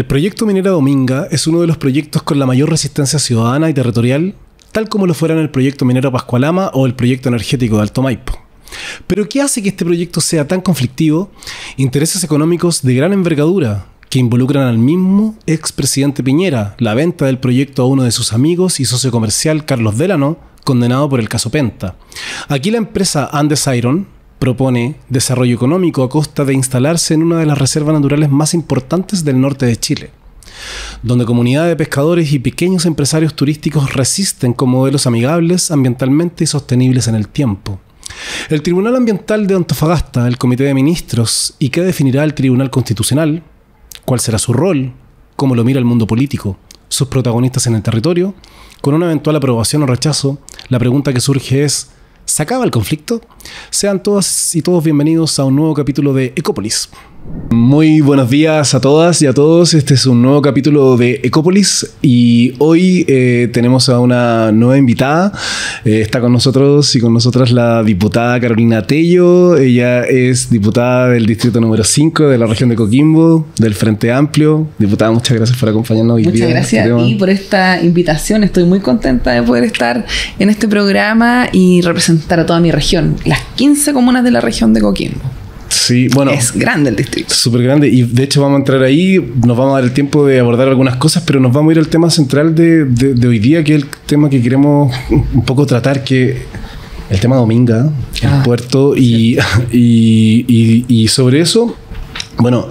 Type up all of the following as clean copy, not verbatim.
El proyecto Minera Dominga es uno de los proyectos con la mayor resistencia ciudadana y territorial, tal como lo fueran el proyecto minero Pascualama o el proyecto energético de Alto Maipo. Pero ¿qué hace que este proyecto sea tan conflictivo? Intereses económicos de gran envergadura que involucran al mismo expresidente Piñera, la venta del proyecto a uno de sus amigos y socio comercial Carlos Delano, condenado por el caso Penta. Aquí la empresa Andes Iron propone desarrollo económico a costa de instalarse en una de las reservas naturales más importantes del norte de Chile, donde comunidades de pescadores y pequeños empresarios turísticos resisten con modelos amigables, ambientalmente y sostenibles en el tiempo. El Tribunal Ambiental de Antofagasta, el Comité de Ministros y qué definirá el Tribunal Constitucional, cuál será su rol, cómo lo mira el mundo político, sus protagonistas en el territorio, con una eventual aprobación o rechazo, la pregunta que surge es: ¿se acaba el conflicto? Sean todas y todos bienvenidos a un nuevo capítulo de Ecópolis. Muy buenos días a todas y a todos. Este es un nuevo capítulo de Ecópolis y hoy tenemos a una nueva invitada. Está con nosotros y con nosotras la diputada Carolina Tello. Ella es diputada del distrito número 5 de la región de Coquimbo, del Frente Amplio. Diputada, muchas gracias por acompañarnos hoy día. Muchas gracias a ti por esta invitación. Estoy muy contenta de poder estar en este programa y representar a toda mi región, las 15 comunas de la región de Coquimbo. Sí, bueno, es grande el distrito. Súper grande, y de hecho vamos a entrar ahí, nos vamos a dar el tiempo de abordar algunas cosas, pero nos vamos a ir al tema central de hoy día, que es el tema que queremos un poco tratar, que el tema Dominga, el puerto, y sobre eso, bueno,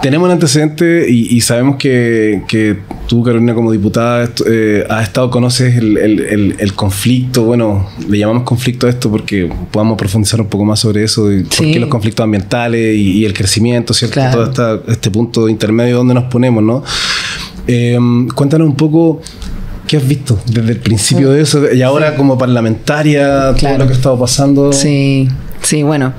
tenemos un antecedente y sabemos que tú, Carolina, como diputada, conoces el conflicto. Bueno, le llamamos conflicto a esto porque podamos profundizar un poco más sobre eso, de por qué los conflictos ambientales y el crecimiento, ¿cierto? Claro. Todo este punto intermedio donde nos ponemos, ¿no? Cuéntanos un poco qué has visto desde el principio de eso y ahora como parlamentaria, todo lo que ha estado pasando. Sí, bueno.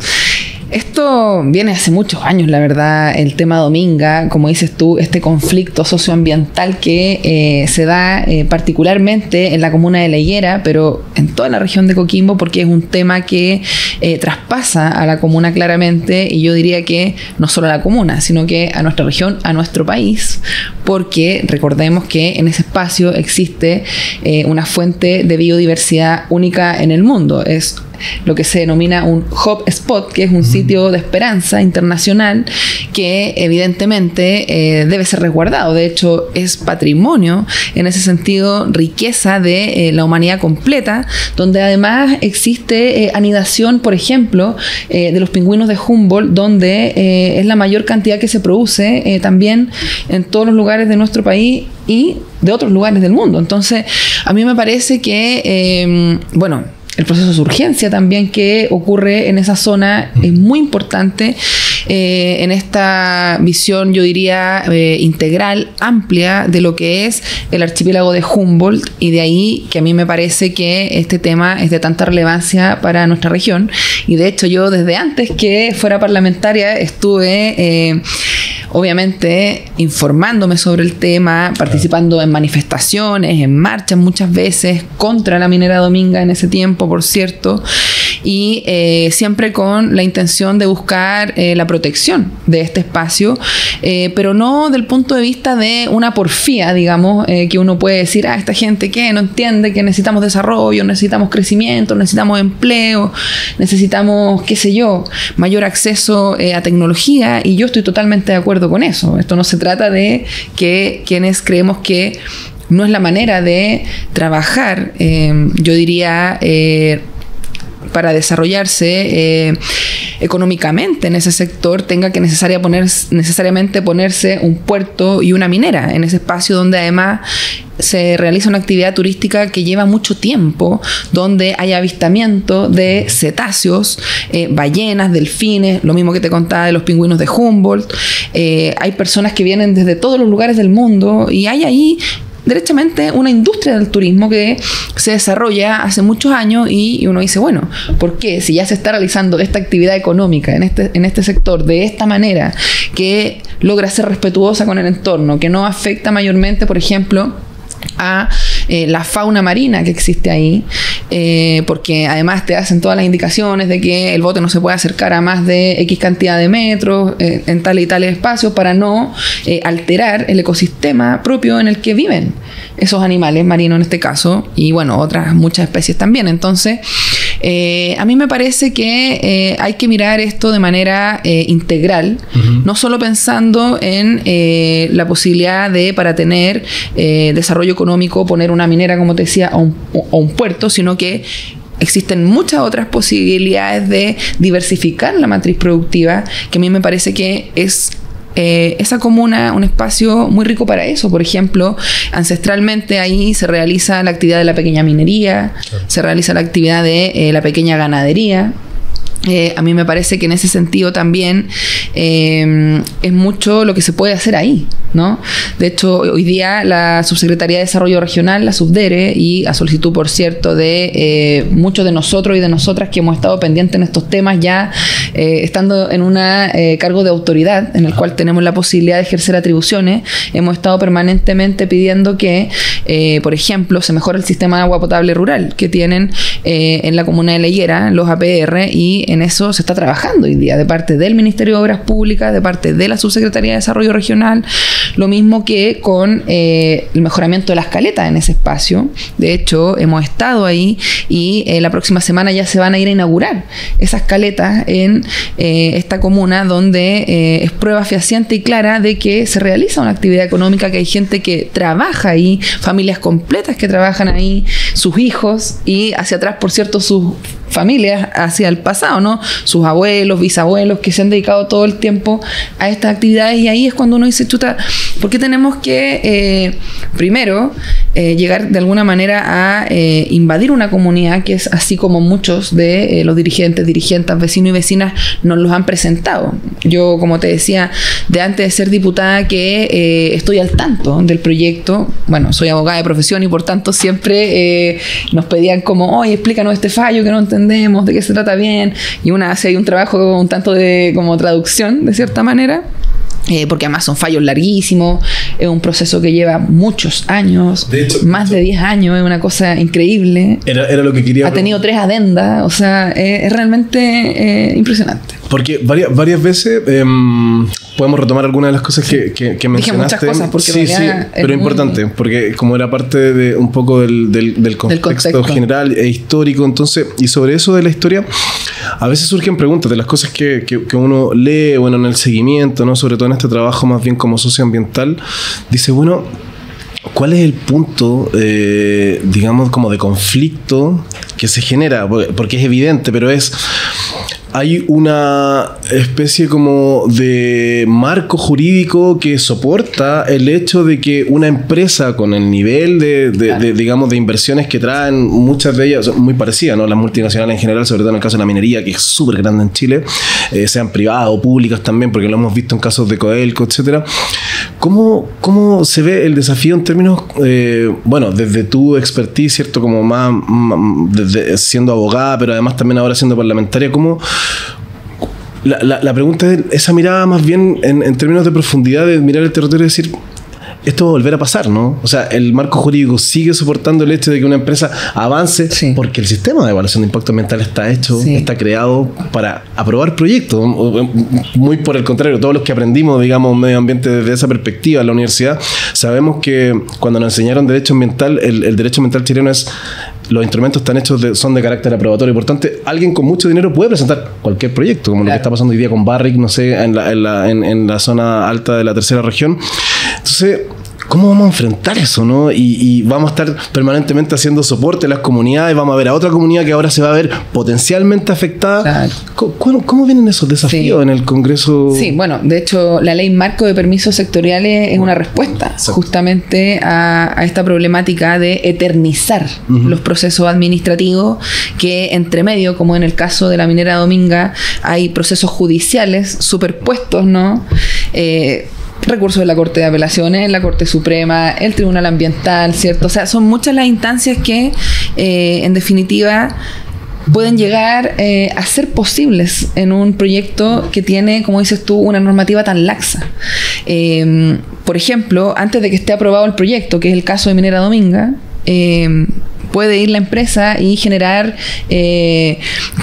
Esto viene hace muchos años, la verdad, el tema Dominga, como dices tú, este conflicto socioambiental que se da particularmente en la comuna de La Higuera, pero en toda la región de Coquimbo, porque es un tema que traspasa a la comuna claramente, y yo diría que no solo a la comuna, sino que a nuestra región, a nuestro país, porque recordemos que en ese espacio existe una fuente de biodiversidad única en el mundo. Es lo que se denomina un hub spot, que es un sitio de esperanza internacional que evidentemente debe ser resguardado. De hecho, es patrimonio, en ese sentido, riqueza de la humanidad completa, donde además existe anidación, por ejemplo, de los pingüinos de Humboldt, donde es la mayor cantidad que se produce también en todos los lugares de nuestro país y de otros lugares del mundo. Entonces, a mí me parece que, el proceso de urgencia también que ocurre en esa zona es muy importante en esta visión, yo diría, integral, amplia de lo que es el archipiélago de Humboldt, y de ahí que a mí me parece que este tema es de tanta relevancia para nuestra región. Y de hecho yo desde antes que fuera parlamentaria estuve obviamente informándome sobre el tema, participando en manifestaciones, en marchas muchas veces contra la minera Dominga en ese tiempo, por cierto, y siempre con la intención de buscar la protección de este espacio, pero no del punto de vista de una porfía, digamos, que uno puede decir, esta gente que no entiende que necesitamos desarrollo, necesitamos crecimiento, necesitamos empleo, necesitamos, qué sé yo, mayor acceso a tecnología, y yo estoy totalmente de acuerdo con eso. Esto no se trata de que quienes creemos que no es la manera de trabajar, yo diría, para desarrollarse económicamente en ese sector, tenga que necesariamente ponerse un puerto y una minera en ese espacio donde además se realiza una actividad turística que lleva mucho tiempo, donde hay avistamiento de cetáceos, ballenas, delfines, lo mismo que te contaba de los pingüinos de Humboldt. Hay personas que vienen desde todos los lugares del mundo y hay ahí derechamente una industria del turismo que se desarrolla hace muchos años, y uno dice, bueno, ¿por qué? Si ya se está realizando esta actividad económica en este sector de esta manera, que logra ser respetuosa con el entorno, que no afecta mayormente, por ejemplo, a la fauna marina que existe ahí, porque además te hacen todas las indicaciones de que el bote no se puede acercar a más de X cantidad de metros en tales y tales espacios para no alterar el ecosistema propio en el que viven esos animales marinos en este caso, y bueno, otras muchas especies también. Entonces, a mí me parece que hay que mirar esto de manera integral, no solo pensando en la posibilidad de, para tener desarrollo económico, poner una minera, como te decía, o un puerto, sino que existen muchas otras posibilidades de diversificar la matriz productiva, que a mí me parece que es esa comuna un espacio muy rico para eso. Por ejemplo, ancestralmente ahí se realiza la actividad de la pequeña minería, claro, se realiza la actividad de la pequeña ganadería. A mí me parece que en ese sentido también es mucho lo que se puede hacer ahí, ¿no? De hecho, hoy día la Subsecretaría de Desarrollo Regional, la SUBDERE, y a solicitud, por cierto, de muchos de nosotros y de nosotras que hemos estado pendientes en estos temas, ya estando en un cargo de autoridad en el cual tenemos la posibilidad de ejercer atribuciones, hemos estado permanentemente pidiendo que, por ejemplo, se mejore el sistema de agua potable rural que tienen en la comuna de La Higuera, los APR, y en eso se está trabajando hoy día de parte del Ministerio de Obras Públicas, de parte de la Subsecretaría de Desarrollo Regional, lo mismo que con el mejoramiento de las caletas en ese espacio. De hecho, hemos estado ahí y la próxima semana ya se van a ir a inaugurar esas caletas en esta comuna, donde es prueba fehaciente y clara de que se realiza una actividad económica, que hay gente que trabaja ahí, familias completas que trabajan ahí, sus hijos, y hacia atrás, por cierto, sus familias hacia el pasado, ¿no? Sus abuelos, bisabuelos que se han dedicado todo el tiempo a estas actividades, y ahí es cuando uno dice, chuta, ¿por qué tenemos que primero llegar de alguna manera a invadir una comunidad que es así como muchos de los dirigentes, vecinos y vecinas nos los han presentado? Yo, como te decía, de antes de ser diputada, que estoy al tanto del proyecto. Bueno, soy abogada de profesión y por tanto siempre nos pedían como, oye, explícanos este fallo que no entendemos, de qué se trata bien, y una hace ahí un trabajo un tanto de como traducción de cierta manera. Porque además son fallos larguísimos, es un proceso que lleva muchos años, de hecho, más de 10 años, es una cosa increíble. Era lo que quería. Ha tenido 3 adendas, o sea, es realmente impresionante. Porque varias veces podemos retomar algunas de las cosas que mencionaste. Dije muchas cosas, porque sí, pero importante, porque como era parte de un poco del contexto general e histórico, entonces, y sobre eso de la historia, a veces surgen preguntas de las cosas que uno lee, bueno, en el seguimiento, ¿no? Sobre todo en este trabajo más bien como socioambiental, dice, bueno, ¿cuál es el punto, digamos, como de conflicto que se genera? Porque es evidente, pero hay una especie como de marco jurídico que soporta el hecho de que una empresa con el nivel digamos, de inversiones que traen, muchas de ellas muy parecidas, ¿no? Las multinacionales en general, sobre todo en el caso de la minería, que es súper grande en Chile, sean privadas o públicas también, porque lo hemos visto en casos de Codelco, etcétera. ¿Cómo se ve el desafío en términos, bueno, desde tu expertise, ¿cierto? Como más desde siendo abogada, pero además también ahora siendo parlamentaria, ¿cómo? La pregunta es esa mirada más bien en términos de profundidad, de mirar el territorio y decir, esto va a volver a pasar, ¿no? O sea, el marco jurídico sigue soportando el hecho de que una empresa avance, sí, porque el sistema de evaluación de impacto ambiental está hecho, sí, está creado para aprobar proyectos. Muy por el contrario, todos los que aprendimos, digamos, medio ambiente desde esa perspectiva en la universidad, sabemos que cuando nos enseñaron derecho ambiental, el derecho ambiental chileno es... Los instrumentos están hechos son de carácter aprobatorio. Por tanto, alguien con mucho dinero puede presentar cualquier proyecto, como lo que está pasando hoy día con Barrick, no sé, en la zona alta de la tercera región. Entonces, ¿cómo vamos a enfrentar eso, no? Y vamos a estar permanentemente haciendo soporte a las comunidades, vamos a ver a otra comunidad que ahora se va a ver potencialmente afectada. Claro. ¿Cómo vienen esos desafíos, sí, en el Congreso? Sí, bueno, de hecho, la ley marco de permisos sectoriales es una respuesta, exacto, justamente a esta problemática de eternizar los procesos administrativos, que entre medio, como en el caso de la minera Dominga, hay procesos judiciales superpuestos, ¿no? Recursos de la Corte de Apelaciones, la Corte Suprema, el Tribunal Ambiental, ¿cierto? O sea, son muchas las instancias que, en definitiva, pueden llegar a ser posibles en un proyecto que tiene, como dices tú, una normativa tan laxa. Por ejemplo, antes de que esté aprobado el proyecto, que es el caso de Minera Dominga, puede ir la empresa y generar, qué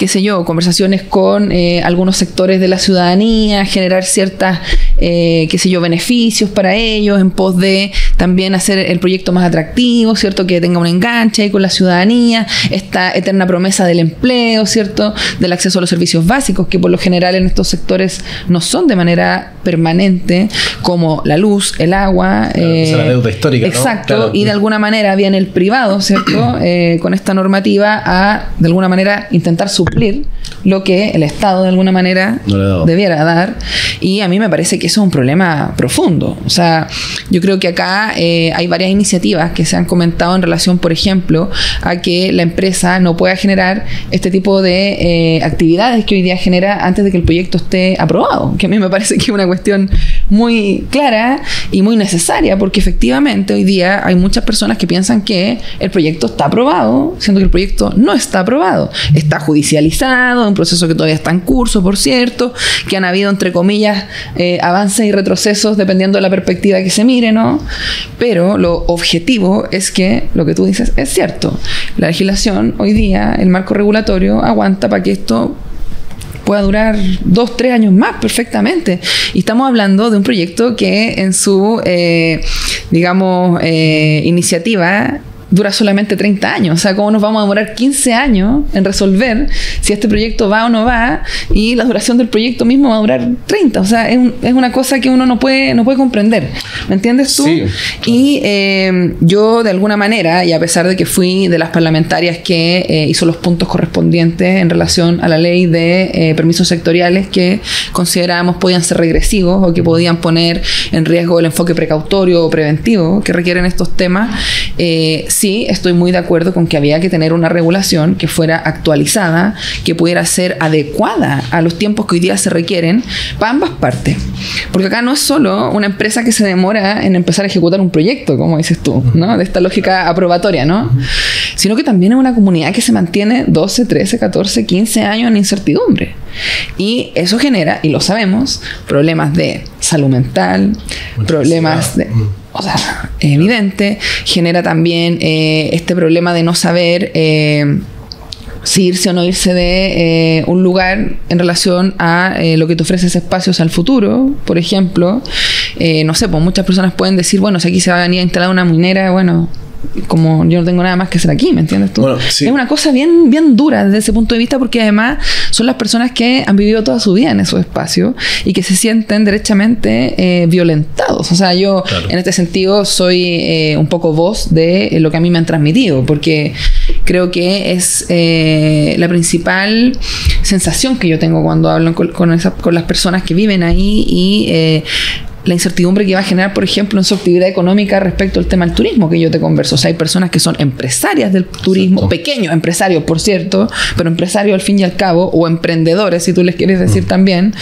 sé yo, conversaciones con algunos sectores de la ciudadanía, generar ciertas, qué sé yo, beneficios para ellos en pos de también hacer el proyecto más atractivo, ¿cierto? Que tenga un enganche ahí con la ciudadanía, esta eterna promesa del empleo, ¿cierto? Del acceso a los servicios básicos, que por lo general en estos sectores no son de manera permanente, como la luz, el agua. Es la deuda histórica, exacto, ¿no? Claro. Y de alguna manera viene el privado, ¿cierto? Con esta normativa a, de alguna manera, intentar suplir lo que el Estado, de alguna manera, debiera dar. Y a mí me parece que eso es un problema profundo. O sea, yo creo que acá hay varias iniciativas que se han comentado en relación, por ejemplo, a que la empresa no pueda generar este tipo de actividades que hoy día genera antes de que el proyecto esté aprobado, que a mí me parece que es una cuestión muy clara y muy necesaria, porque efectivamente hoy día hay muchas personas que piensan que el proyecto está aprobado, siendo que el proyecto no está aprobado. Está judicializado, un proceso que todavía está en curso, por cierto, que han habido, entre comillas, avances y retrocesos dependiendo de la perspectiva que se mire, ¿no? Pero lo objetivo es que lo que tú dices es cierto. La legislación hoy día, el marco regulatorio, aguanta para que esto pueda durar 2, 3 años más perfectamente. Y estamos hablando de un proyecto que en su, iniciativa dura solamente 30 años. O sea, ¿cómo nos vamos a demorar 15 años en resolver si este proyecto va o no va? Y la duración del proyecto mismo va a durar 30. O sea, es una cosa que uno no puede comprender. ¿Me entiendes tú? Sí. Y yo, de alguna manera, y a pesar de que fui de las parlamentarias que hizo los puntos correspondientes en relación a la ley de permisos sectoriales que considerábamos podían ser regresivos o que podían poner en riesgo el enfoque precautorio o preventivo que requieren estos temas, sí, estoy muy de acuerdo con que había que tener una regulación que fuera actualizada, que pudiera ser adecuada a los tiempos que hoy día se requieren para ambas partes. Porque acá no es solo una empresa que se demora en empezar a ejecutar un proyecto, como dices tú, ¿no? De esta lógica aprobatoria, ¿no? Sino que también es una comunidad que se mantiene 12, 13, 14, 15 años en incertidumbre. Y eso genera, y lo sabemos, problemas de salud mental, problemas de... O sea, evidente, genera también este problema de no saber si irse o no irse de un lugar en relación a lo que te ofrece ese espacios al futuro. Por ejemplo, no sé, pues muchas personas pueden decir, bueno, si aquí se va a venir a instalar una minera, bueno, como yo no tengo nada más que hacer aquí, ¿me entiendes tú? Bueno, sí. Es una cosa bien, bien dura desde ese punto de vista, porque además son las personas que han vivido toda su vida en esos espacios y que se sienten derechamente violentados. O sea, yo en este sentido soy un poco voz de lo que a mí me han transmitido, porque creo que es la principal sensación que yo tengo cuando hablo con las personas que viven ahí y la incertidumbre que va a generar, por ejemplo, en su actividad económica respecto al tema del turismo que yo te converso. O sea, hay personas que son empresarias del turismo, exacto, pequeños empresarios, por cierto, pero empresarios al fin y al cabo, o emprendedores, si tú les quieres decir también,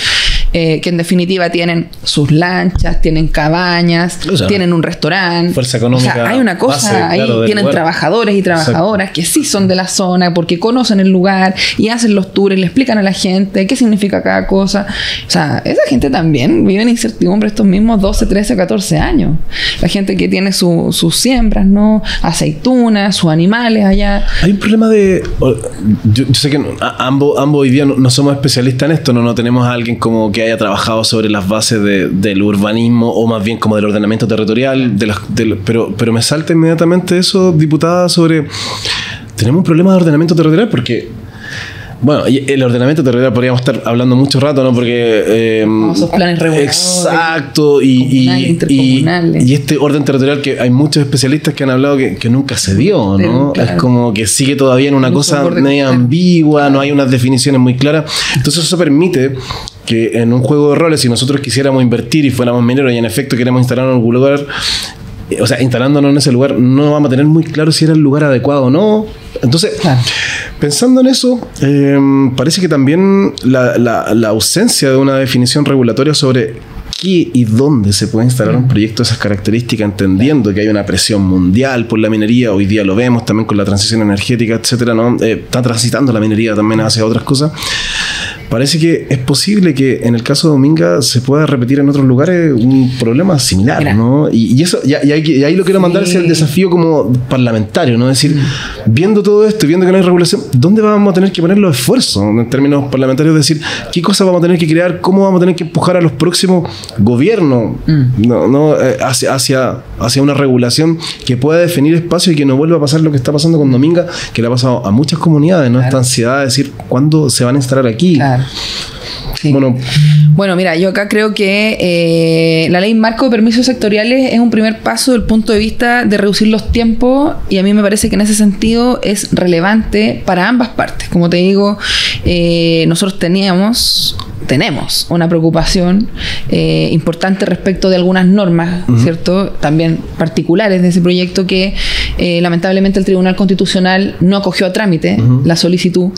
que en definitiva tienen sus lanchas, tienen cabañas, o sea, tienen un restaurante. Fuerza económica. O sea, hay una cosa, base, ahí claro, tienen trabajadores y trabajadoras, exacto, que sí son de la zona, porque conocen el lugar y hacen los tours, le explican a la gente qué significa cada cosa. O sea, esa gente también vive en incertidumbre estos mismos 12, 13, 14 años. La gente que tiene sus siembras, ¿no? Aceitunas, sus animales allá. Hay un problema de... Yo sé que ambos hoy día no somos especialistas en esto, no tenemos a alguien como que haya trabajado sobre las bases del urbanismo o más bien como del ordenamiento territorial, pero me salta inmediatamente eso, diputada, sobre... Tenemos un problema de ordenamiento territorial porque... Bueno, el ordenamiento territorial podríamos estar hablando mucho rato, ¿no? Porque... esos planes reguladores. Exacto. Y este orden territorial que hay muchos especialistas que han hablado que nunca se dio, ¿no? Claro. Es como que sigue todavía en una cosa media ambigua, no hay unas definiciones muy claras. Entonces eso permite que en un juego de roles, si nosotros quisiéramos invertir y fuéramos mineros y en efecto queremos instalarnos en algún lugar... O sea, instalándonos en ese lugar, no vamos a tener muy claro si era el lugar adecuado o no. Entonces, claro, pensando en eso, parece que también la ausencia de una definición regulatoria sobre qué y dónde se puede instalar un proyecto de esas características, entendiendo que hay una presión mundial por la minería. Hoy día lo vemos también con la transición energética, etcétera, ¿no? Está transitando la minería también hacia otras cosas. Parece que es posible que en el caso de Dominga se pueda repetir en otros lugares un problema similar, mira, ¿no? Y eso, y ahí lo quiero mandar hacia el desafío como parlamentario, ¿no? Es decir, viendo todo esto, viendo que no hay regulación, ¿dónde vamos a tener que poner los esfuerzos en términos parlamentarios? Es decir, ¿qué cosas vamos a tener que crear? ¿Cómo vamos a tener que empujar a los próximos gobiernos hacia una regulación que pueda definir espacio y que no vuelva a pasar lo que está pasando con Dominga, que le ha pasado a muchas comunidades, ¿no? Claro. Esta ansiedad de decir, ¿cuándo se van a instalar aquí? Claro. Sí. Bueno, mira, yo acá creo que la ley marco de permisos sectoriales es un primer paso desde el punto de vista de reducir los tiempos, y a mí me parece que en ese sentido es relevante para ambas partes. Como te digo, nosotros tenemos una preocupación importante respecto de algunas normas, ¿cierto? También particulares de ese proyecto que lamentablemente el Tribunal Constitucional no acogió a trámite la solicitud.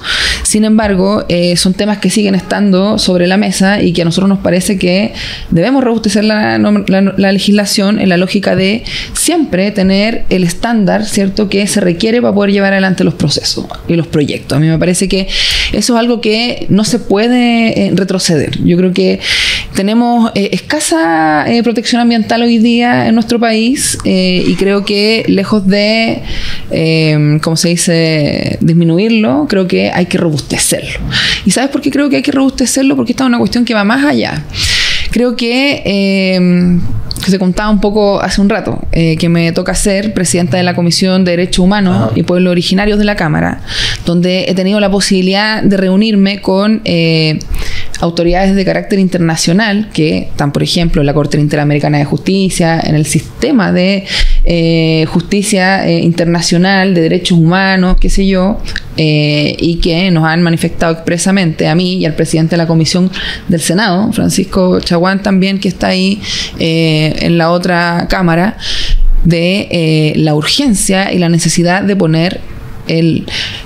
Sin embargo, son temas que siguen estando sobre la mesa y que a nosotros nos parece que debemos robustecer la legislación en la lógica de siempre tener el estándar, ¿cierto?, que se requiere para poder llevar adelante los procesos y los proyectos. A mí me parece que eso es algo que no se puede retroceder. Yo creo que tenemos escasa protección ambiental hoy día en nuestro país, y creo que lejos de, ¿cómo se dice?, disminuirlo, creo que hay que robustecerlo. ¿Y sabes por qué creo que hay que robustecerlo? Porque esta es una cuestión que va más allá. Creo que se contaba un poco hace un rato, que me toca ser presidenta de la Comisión de Derechos Humanos y Pueblos Originarios de la Cámara, donde he tenido la posibilidad de reunirme con autoridades de carácter internacional que están, por ejemplo, en la Corte Interamericana de Justicia, en el sistema de justicia internacional, de derechos humanos, qué sé yo, y que nos han manifestado expresamente a mí y al presidente de la Comisión del Senado, Francisco Chaguán también, que está ahí en la otra cámara, de la urgencia y la necesidad de poner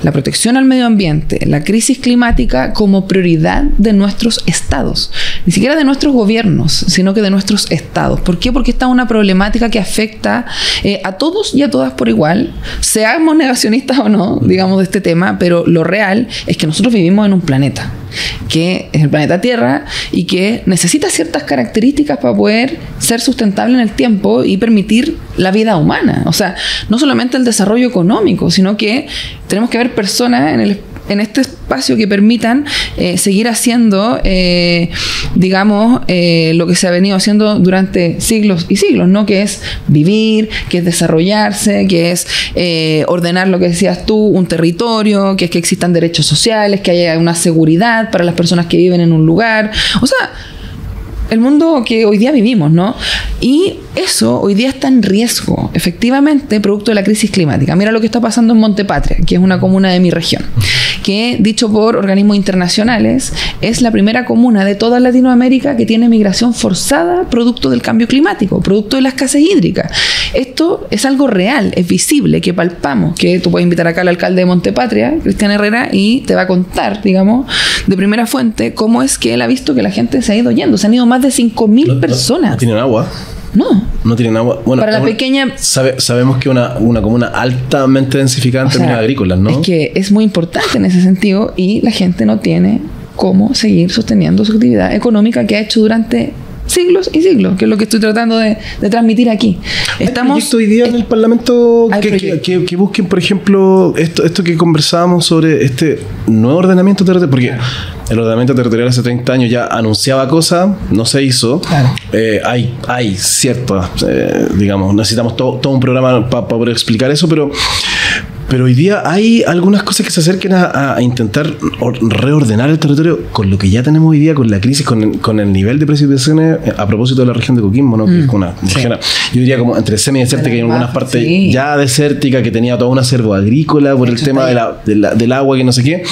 la protección al medio ambiente, la crisis climática como prioridad de nuestros estados, ni siquiera de nuestros gobiernos, sino que de nuestros estados. ¿Por qué? Porque esta es una problemática que afecta a todos y a todas por igual, seamos negacionistas o no, digamos, de este tema, pero lo real es que nosotros vivimos en un planeta, que es el planeta Tierra, y que necesita ciertas características para poder ser sustentable en el tiempo y permitir la vida humana. O sea, no solamente el desarrollo económico, sino que tenemos que ver personas en este espacio que permitan seguir haciendo, digamos, lo que se ha venido haciendo durante siglos y siglos, ¿no? Que es vivir, que es desarrollarse, que es ordenar, lo que decías tú, un territorio, que es que existan derechos sociales, que haya una seguridad para las personas que viven en un lugar. O sea, el mundo que hoy día vivimos, ¿no? Y eso hoy día está en riesgo, efectivamente, producto de la crisis climática. Mira lo que está pasando en Montepatria, que es una comuna de mi región, que, dicho por organismos internacionales, es la primera comuna de toda Latinoamérica que tiene migración forzada producto del cambio climático, producto de la escasez hídrica. Esto es algo real, es visible, que palpamos, que tú puedes invitar acá al alcalde de Montepatria, Cristian Herrera, y te va a contar, digamos, de primera fuente, cómo es que él ha visto que la gente se ha ido yendo. Se han ido más de 5.000 personas. No tienen agua. No tienen agua. Bueno, para la pequeña... Sabemos que una comuna altamente densificada en términos agrícolas, ¿no? Es que es muy importante en ese sentido, y la gente no tiene cómo seguir sosteniendo su actividad económica que ha hecho durante siglos y siglos, que es lo que estoy tratando de transmitir aquí. Estamos hoy día en el Parlamento que busquen, por ejemplo, esto que conversábamos sobre este nuevo ordenamiento territorial, porque el ordenamiento territorial hace 30 años ya anunciaba cosas, no se hizo. Claro. Hay ciertas, digamos, necesitamos todo un programa para poder explicar eso, pero hoy día hay algunas cosas que se acerquen a intentar reordenar el territorio con lo que ya tenemos hoy día, con la crisis, con el nivel de precipitaciones a propósito de la región de Coquimbo, ¿no? Que es una región, yo diría como entre semidesértica y en algunas partes ya desértica, que tenía todo un acervo agrícola por el tema del agua, que no sé qué.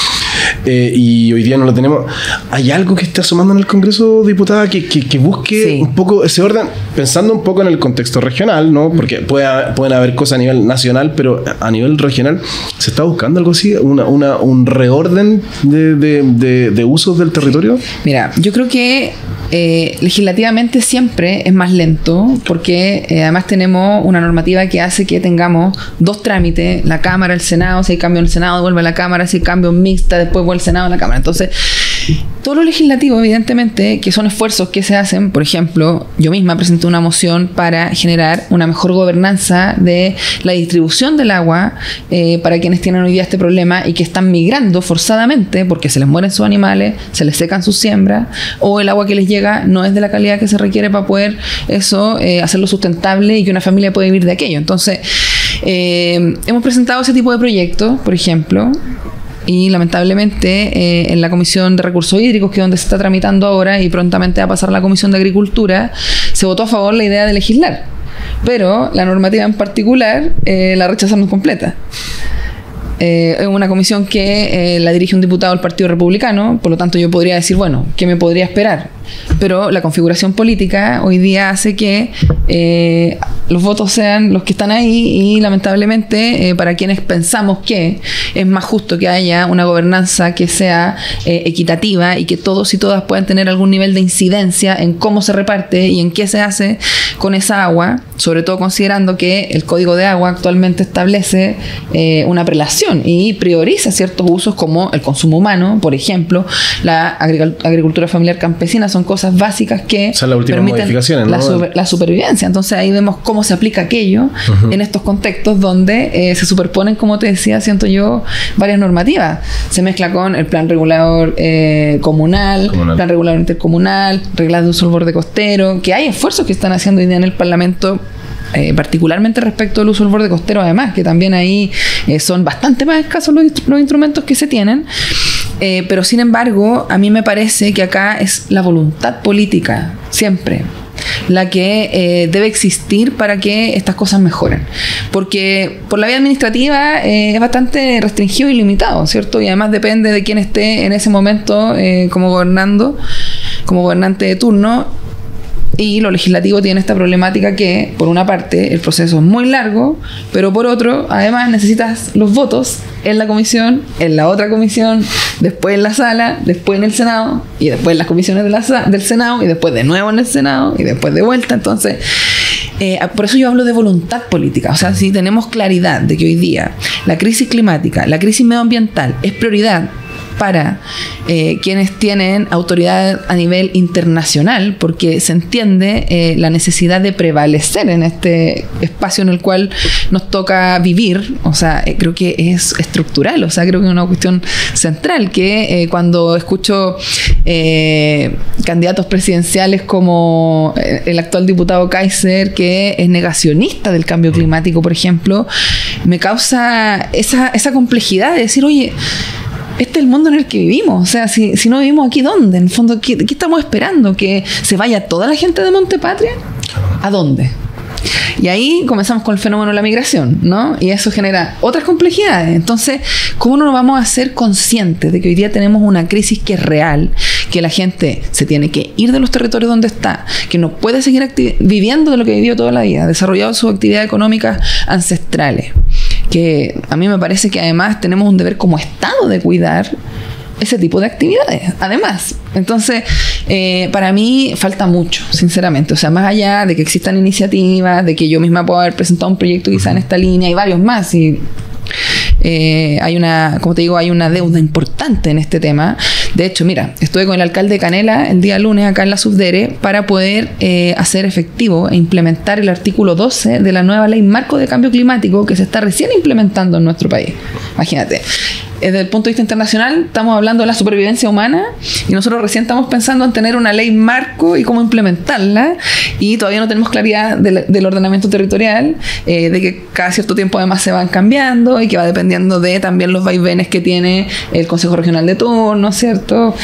Y hoy día no lo tenemos. ¿Hay algo que esté asomando en el Congreso, diputada, que busque un poco ese orden, pensando un poco en el contexto regional, ¿no? Porque pueden haber cosas a nivel nacional, pero a nivel regional ¿se está buscando algo así? ¿Un reorden de usos del territorio? Mira, yo creo que legislativamente siempre es más lento porque además tenemos una normativa que hace que tengamos 2 trámites, la Cámara, el Senado, si hay cambio en el Senado devuelve a la Cámara, si hay cambio mixta después vuelve el Senado a la Cámara. Entonces todo lo legislativo, evidentemente, que son esfuerzos que se hacen. Por ejemplo, yo misma presenté una moción para generar una mejor gobernanza de la distribución del agua para quienes tienen hoy día este problema y que están migrando forzadamente porque se les mueren sus animales, se les secan sus siembras o el agua que les llega no es de la calidad que se requiere para poder hacerlo sustentable y que una familia pueda vivir de aquello. Entonces, hemos presentado ese tipo de proyectos, por ejemplo, y lamentablemente en la Comisión de Recursos Hídricos, que es donde se está tramitando ahora y prontamente va a pasar a la Comisión de Agricultura, se votó a favor la idea de legislar, pero la normativa en particular la rechazamos completa. Es una comisión que la dirige un diputado del Partido Republicano, por lo tanto yo podría decir, bueno, ¿qué me podría esperar? Pero la configuración política hoy día hace que los votos sean los que están ahí y lamentablemente para quienes pensamos que es más justo que haya una gobernanza que sea equitativa y que todos y todas puedan tener algún nivel de incidencia en cómo se reparte y en qué se hace con esa agua, sobre todo considerando que el Código de Agua actualmente establece una prelación y prioriza ciertos usos como el consumo humano, por ejemplo, la agricultura familiar campesina, son cosas básicas que permiten la supervivencia. Entonces ahí vemos cómo se aplica aquello en estos contextos donde se superponen, como te decía, siento yo, varias normativas. Se mezcla con el plan regulador comunal, plan regulador intercomunal, reglas de uso del borde costero, que hay esfuerzos que están haciendo hoy día en el Parlamento, particularmente respecto al uso del borde costero, además, que también ahí son bastante más escasos los instrumentos que se tienen. Pero sin embargo, a mí me parece que acá es la voluntad política, siempre, la que debe existir para que estas cosas mejoren. Porque por la vía administrativa es bastante restringido y limitado, ¿cierto? Y además depende de quién esté en ese momento como gobernante de turno. Y lo legislativo tiene esta problemática que, por una parte, el proceso es muy largo, pero por otro, además necesitas los votos en la comisión, en la otra comisión, después en la sala, después en el Senado, y después en las comisiones del Senado, y después de nuevo en el Senado, y después de vuelta. Entonces, por eso yo hablo de voluntad política. O sea, si tenemos claridad de que hoy día la crisis climática, la crisis medioambiental es prioridad para quienes tienen autoridad a nivel internacional, porque se entiende la necesidad de prevalecer en este espacio en el cual nos toca vivir. O sea, creo que es estructural, o sea, creo que es una cuestión central, que cuando escucho candidatos presidenciales como el actual diputado Kaiser, que es negacionista del cambio climático, por ejemplo, me causa esa complejidad de decir, oye, este es el mundo en el que vivimos. O sea, si no vivimos aquí, ¿dónde? En el fondo, ¿qué estamos esperando? ¿Que se vaya toda la gente de Montepatria? ¿A dónde? Y ahí comenzamos con el fenómeno de la migración, ¿no? Y eso genera otras complejidades. Entonces, ¿cómo no nos vamos a ser conscientes de que hoy día tenemos una crisis que es real, que la gente se tiene que ir de los territorios donde está, que no puede seguir viviendo de lo que vivió toda la vida, desarrollando sus actividades económicas ancestrales? Que a mí me parece que además tenemos un deber como Estado de cuidar ese tipo de actividades, además. Entonces, para mí falta mucho, sinceramente. O sea, más allá de que existan iniciativas, de que yo misma pueda haber presentado un proyecto quizá en esta línea y varios más, y hay una deuda importante en este tema. De hecho, mira, estuve con el alcalde de Canela el día lunes acá en la Subdere para poder hacer efectivo e implementar el artículo 12 de la nueva ley marco de cambio climático que se está recién implementando en nuestro país. Imagínate. Desde el punto de vista internacional estamos hablando de la supervivencia humana y nosotros recién estamos pensando en tener una ley marco y cómo implementarla, y todavía no tenemos claridad del ordenamiento territorial, de que cada cierto tiempo además se van cambiando y que va dependiendo de también los vaivenes que tiene el Consejo Regional de turno, ¿cierto?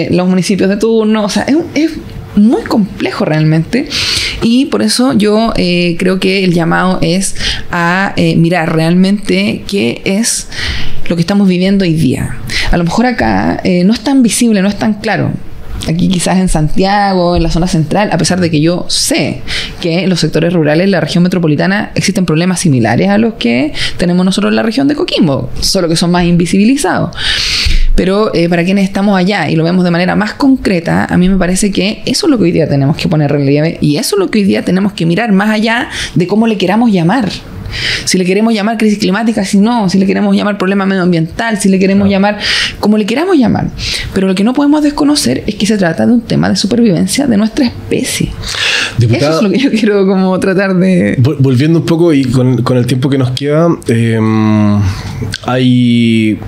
Los municipios de turno. O sea, es muy complejo realmente, y por eso yo creo que el llamado es a mirar realmente qué es lo que estamos viviendo hoy día. A lo mejor acá no es tan visible, no es tan claro. Aquí quizás en Santiago, en la zona central, a pesar de que yo sé que en los sectores rurales de la región metropolitana existen problemas similares a los que tenemos nosotros en la región de Coquimbo, solo que son más invisibilizados. Pero para quienes estamos allá y lo vemos de manera más concreta, a mí me parece que eso es lo que hoy día tenemos que poner en relieve y eso es lo que hoy día tenemos que mirar más allá de cómo le queramos llamar. Si le queremos llamar crisis climática, si le queremos llamar problema medioambiental, si le queremos llamar como le queramos llamar. Pero lo que no podemos desconocer es que se trata de un tema de supervivencia de nuestra especie. Diputada, eso es lo que yo quiero como tratar de... Volviendo un poco y con el tiempo que nos queda, hay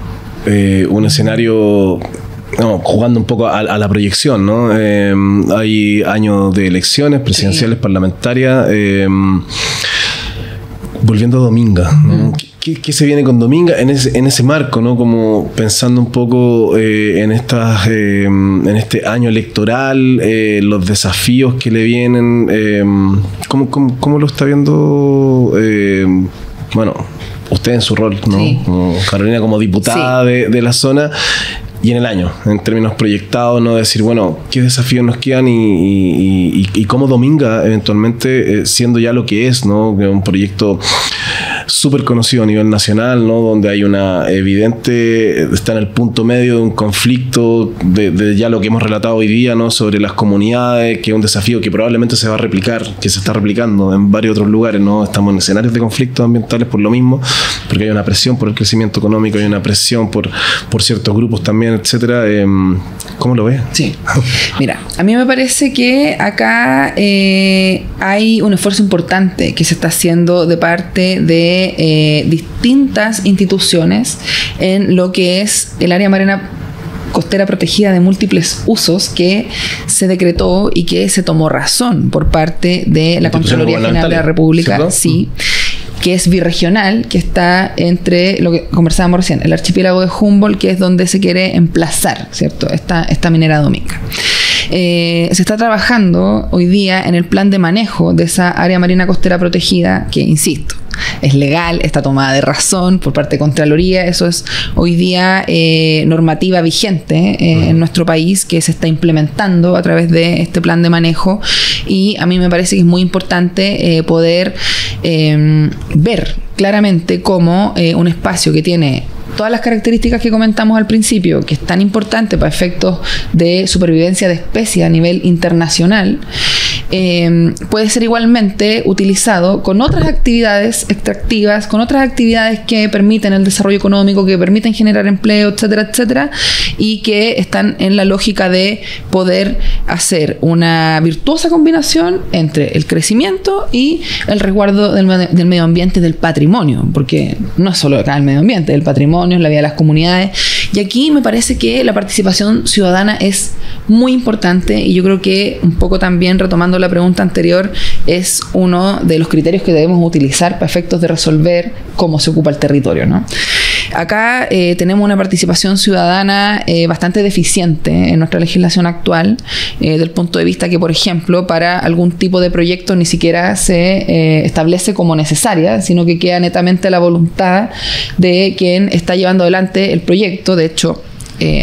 un escenario... No, jugando un poco a la proyección, ¿no? Hay años de elecciones presidenciales, parlamentarias. Volviendo a Dominga, ¿no? ¿Qué se viene con Dominga en ese marco, ¿no? Como pensando un poco en este año electoral, los desafíos que le vienen, ¿cómo lo está viendo? Bueno, usted en su rol, ¿no? Sí. Como Carolina, como diputada de la zona. Y en el año, en términos proyectados, ¿no? Decir, bueno, ¿qué desafíos nos quedan y cómo Dominga eventualmente, siendo ya lo que es, ¿no? Un proyecto súper conocido a nivel nacional, ¿no? Donde hay una evidente, está en el punto medio de un conflicto de ya lo que hemos relatado hoy día, ¿no? Sobre las comunidades, que es un desafío que probablemente se va a replicar, que se está replicando en varios otros lugares, ¿no? Estamos en escenarios de conflictos ambientales por lo mismo, porque hay una presión por el crecimiento económico, hay una presión por ciertos grupos también, etcétera. ¿Cómo lo ves? Sí. Mira, a mí me parece que acá hay un esfuerzo importante que se está haciendo de parte de distintas instituciones en lo que es el área marina costera protegida de múltiples usos que se decretó y que se tomó razón por parte de la Contraloría General de la República, ¿cierto? Sí, que es birregional, que está entre lo que conversábamos recién, el archipiélago de Humboldt, que es donde se quiere emplazar, ¿cierto? Esta minera Dominga. Se está trabajando hoy día en el plan de manejo de esa área marina costera protegida, que, insisto, es legal, está tomada de razón por parte de Contraloría. Eso es hoy día normativa vigente en nuestro país, que se está implementando a través de este plan de manejo, y a mí me parece que es muy importante poder ver claramente cómo un espacio que tiene todas las características que comentamos al principio, que es tan importante para efectos de supervivencia de especies a nivel internacional, puede ser igualmente utilizado con otras actividades extractivas, con otras actividades que permiten el desarrollo económico, que permiten generar empleo, etcétera, etcétera, y que están en la lógica de poder hacer una virtuosa combinación entre el crecimiento y el resguardo del medio ambiente y del patrimonio, porque no es solo acá el medio ambiente, el patrimonio, la vida de las comunidades. Y aquí me parece que la participación ciudadana es muy importante, y yo creo que, un poco también retomando la pregunta anterior, es uno de los criterios que debemos utilizar para efectos de resolver cómo se ocupa el territorio, ¿no? Acá tenemos una participación ciudadana bastante deficiente en nuestra legislación actual, del punto de vista que, por ejemplo, para algún tipo de proyecto ni siquiera se establece como necesaria, sino que queda netamente a la voluntad de quien está llevando adelante el proyecto. De hecho,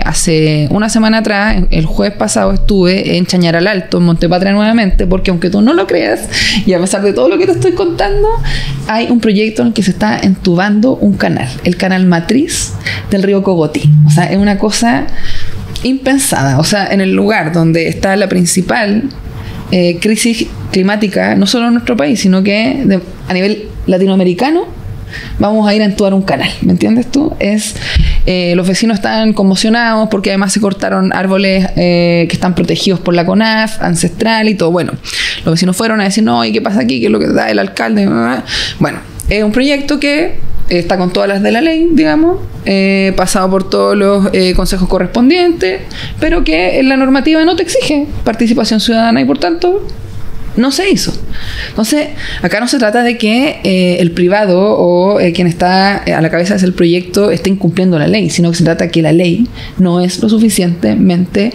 hace una semana atrás, el jueves pasado, estuve en Chañaral Alto, en Montepatria nuevamente, porque aunque tú no lo creas, y a pesar de todo lo que te estoy contando, hay un proyecto en el que se está entubando un canal, el canal matriz del río Cogotí. O sea, es una cosa impensada. O sea, en el lugar donde está la principal crisis climática, no solo en nuestro país, sino que a nivel latinoamericano, vamos a ir a entubar un canal, ¿me entiendes tú? Los vecinos están conmocionados porque además se cortaron árboles que están protegidos por la CONAF, ancestral y todo. Bueno, los vecinos fueron a decir, no, ¿y qué pasa aquí? ¿Qué es lo que da el alcalde? Bueno, es un proyecto que está con todas las de la ley, digamos, pasado por todos los consejos correspondientes, pero que la normativa no te exige participación ciudadana y, por tanto, no se hizo. Entonces, acá no se trata de que el privado o quien está a la cabeza del proyecto esté incumpliendo la ley, sino que se trata de que la ley no es lo suficientemente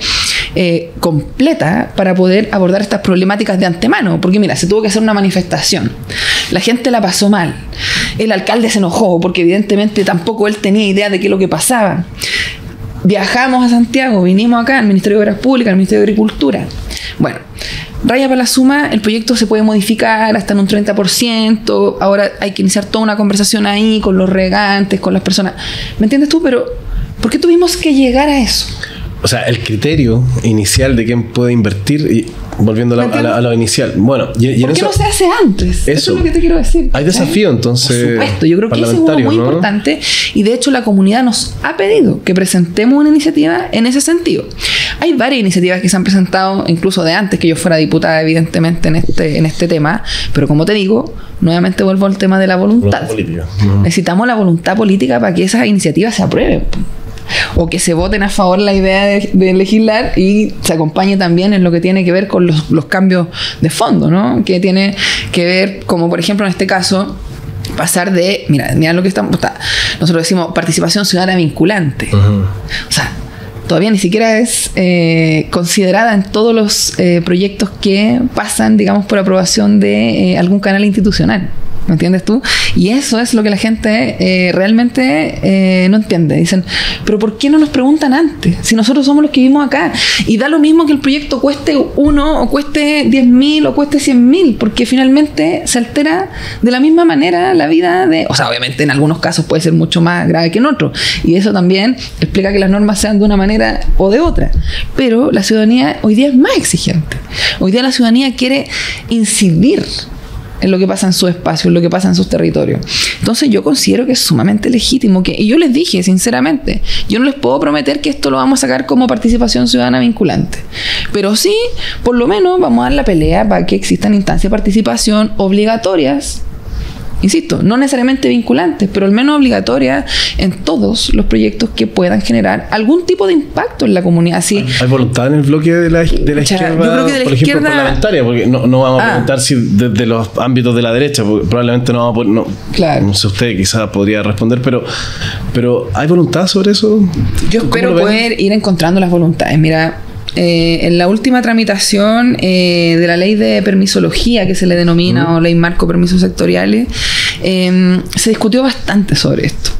completa para poder abordar estas problemáticas de antemano. Porque mira, se tuvo que hacer una manifestación, la gente la pasó mal, el alcalde se enojó porque evidentemente tampoco él tenía idea de qué es lo que pasaba. Viajamos a Santiago, vinimos acá al Ministerio de Obras Públicas, al Ministerio de Agricultura. Bueno, raya para la suma, el proyecto se puede modificar hasta en un 30%. Ahora hay que iniciar toda una conversación ahí con los regantes, con las personas. ¿Me entiendes tú? Pero ¿Por qué tuvimos que llegar a eso? O sea, el criterio inicial de quién puede invertir, y volviendo a lo inicial. Bueno, y ¿por qué no se hace antes? Eso es lo que te quiero decir. Hay desafío, entonces. Por supuesto, yo creo que ese es uno muy importante, y de hecho la comunidad nos ha pedido que presentemos una iniciativa en ese sentido. Hay varias iniciativas que se han presentado, incluso de antes que yo fuera diputada, evidentemente, en este tema, pero como te digo, nuevamente vuelvo al tema de la voluntad. Necesitamos la voluntad política para que esas iniciativas se aprueben, o que se voten a favor la idea de legislar y se acompañe también en lo que tiene que ver con los cambios de fondo, ¿no? Que tiene que ver, como por ejemplo en este caso, pasar de, mira lo que nosotros decimos participación ciudadana vinculante. O sea, todavía ni siquiera es considerada en todos los proyectos que pasan, digamos, por aprobación de algún canal institucional. ¿Me entiendes tú? Y eso es lo que la gente realmente no entiende. Dicen, pero ¿por qué no nos preguntan antes? Si nosotros somos los que vivimos acá. Y da lo mismo que el proyecto cueste 1 o cueste 10.000 o cueste 100.000, porque finalmente se altera de la misma manera la vida de... O sea, obviamente en algunos casos puede ser mucho más grave que en otros. Y eso también explica que las normas sean de una manera o de otra. Pero la ciudadanía hoy día es más exigente. Hoy día la ciudadanía quiere incidir en lo que pasa en su espacio, en lo que pasa en sus territorios. Entonces yo considero que es sumamente legítimo y yo les dije sinceramente, yo no les puedo prometer que esto lo vamos a sacar como participación ciudadana vinculante, pero sí, por lo menos vamos a dar la pelea para que existan instancias de participación obligatorias. Insisto, no necesariamente vinculantes, pero al menos obligatorias en todos los proyectos que puedan generar algún tipo de impacto en la comunidad. Sí. ¿Hay voluntad en el bloque de la izquierda? Yo creo que de la izquierda, parlamentaria, porque no vamos a preguntar si desde los ámbitos de la derecha, porque probablemente no vamos a poder, claro. No sé, usted quizás podría responder, pero ¿hay voluntad sobre eso? Yo espero poder ir encontrando las voluntades. Mira, en la última tramitación de la ley de permisología, que se le denomina, o ley marco permisos sectoriales, se discutió bastante sobre esto,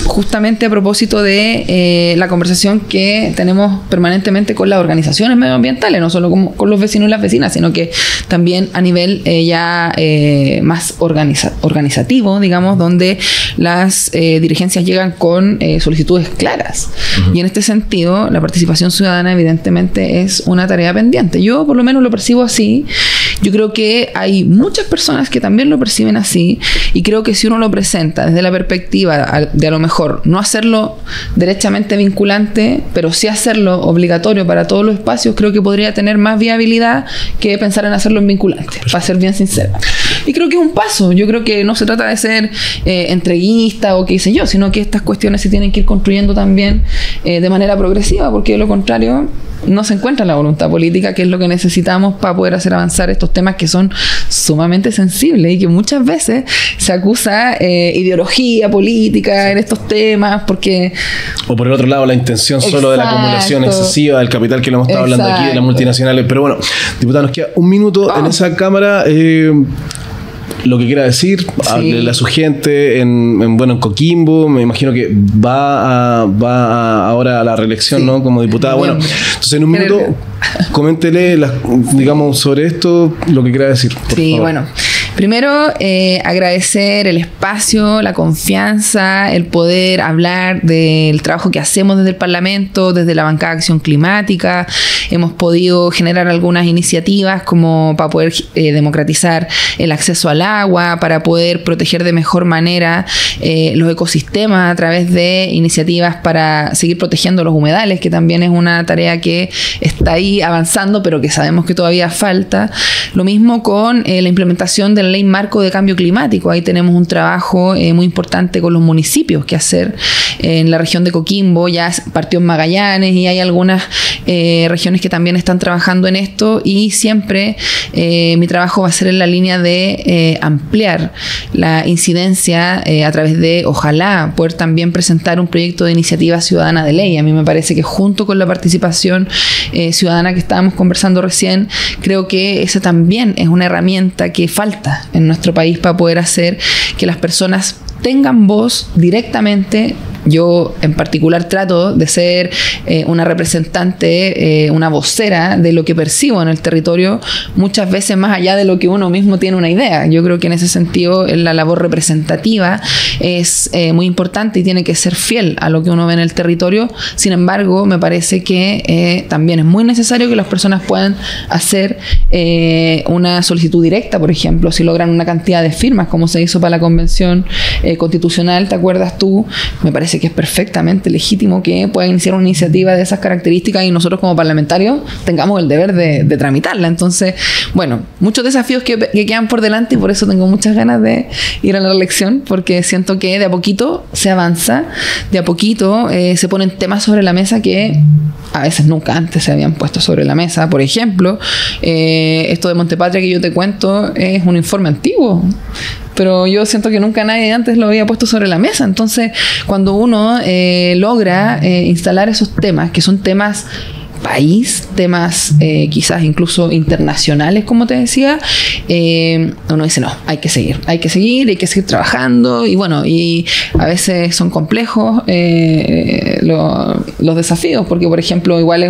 justamente a propósito de la conversación que tenemos permanentemente con las organizaciones medioambientales, no solo con los vecinos y las vecinas, sino que también a nivel ya más organizativo, digamos, donde las dirigencias llegan con solicitudes claras. Y en este sentido, la participación ciudadana evidentemente es una tarea pendiente. Yo por lo menos lo percibo así. Yo creo que hay muchas personas que también lo perciben así, y creo que si uno lo presenta desde la perspectiva de a lo mejor no hacerlo derechamente vinculante, pero sí hacerlo obligatorio para todos los espacios, creo que podría tener más viabilidad que pensar en hacerlo en vinculante, para ser bien sincera. Y creo que es un paso. Yo creo que no se trata de ser entreguista o qué sé yo, sino que estas cuestiones se tienen que ir construyendo también de manera progresiva, porque de lo contrario no se encuentra la voluntad política, que es lo que necesitamos para poder hacer avanzar estos temas que son sumamente sensibles y que muchas veces se acusa ideología política en estos temas, porque... O por el otro lado, la intención solo de la acumulación excesiva del capital, que lo hemos estado hablando aquí, de las multinacionales. Pero bueno, diputado, nos queda un minuto en esa cámara. Lo que quiera decir, hable a su gente en Coquimbo. Me imagino que va ahora a la reelección, ¿no? Como diputada. Bueno, entonces en un minuto coméntele, digamos, sobre esto, lo que quiera decir. Por favor. Bueno. Primero, agradecer el espacio, la confianza, el poder hablar del trabajo que hacemos desde el Parlamento, desde la bancada de Acción Climática. Hemos podido generar algunas iniciativas como para poder democratizar el acceso al agua, para poder proteger de mejor manera los ecosistemas a través de iniciativas para seguir protegiendo los humedales, que también es una tarea que está ahí avanzando, pero que sabemos que todavía falta. Lo mismo con la implementación de la ley marco de cambio climático. Ahí tenemos un trabajo muy importante con los municipios que hacer. En la región de Coquimbo ya partió en Magallanes, y hay algunas regiones que también están trabajando en esto, y siempre mi trabajo va a ser en la línea de ampliar la incidencia a través de, ojalá, poder también presentar un proyecto de iniciativa ciudadana de ley. A mí me parece que junto con la participación ciudadana que estábamos conversando recién, creo que esa también es una herramienta que falta en nuestro país para poder hacer que las personas tengan voz directamente Yo en particular trato de ser una representante, una vocera de lo que percibo en el territorio, muchas veces más allá de lo que uno mismo tiene una idea. Yo creo que en ese sentido la labor representativa es muy importante y tiene que ser fiel a lo que uno ve en el territorio. Sin embargo, me parece que también es muy necesario que las personas puedan hacer una solicitud directa, por ejemplo, si logran una cantidad de firmas como se hizo para la convención constitucional, ¿te acuerdas tú? Me parece que es perfectamente legítimo que puedan iniciar una iniciativa de esas características y nosotros como parlamentarios tengamos el deber de tramitarla. Entonces, bueno, muchos desafíos que quedan por delante y por eso tengo muchas ganas de ir a la elección, porque siento que de a poquito se avanza, de a poquito se ponen temas sobre la mesa que a veces nunca antes se habían puesto sobre la mesa. Por ejemplo, esto de Montepatria que yo te cuento es un informe antiguo, pero yo siento que nunca nadie antes lo había puesto sobre la mesa. Entonces, cuando uno logra instalar esos temas, que son temas país, temas quizás incluso internacionales, como te decía, uno dice, no, hay que seguir trabajando, y bueno, y a veces son complejos los desafíos, porque por ejemplo, igual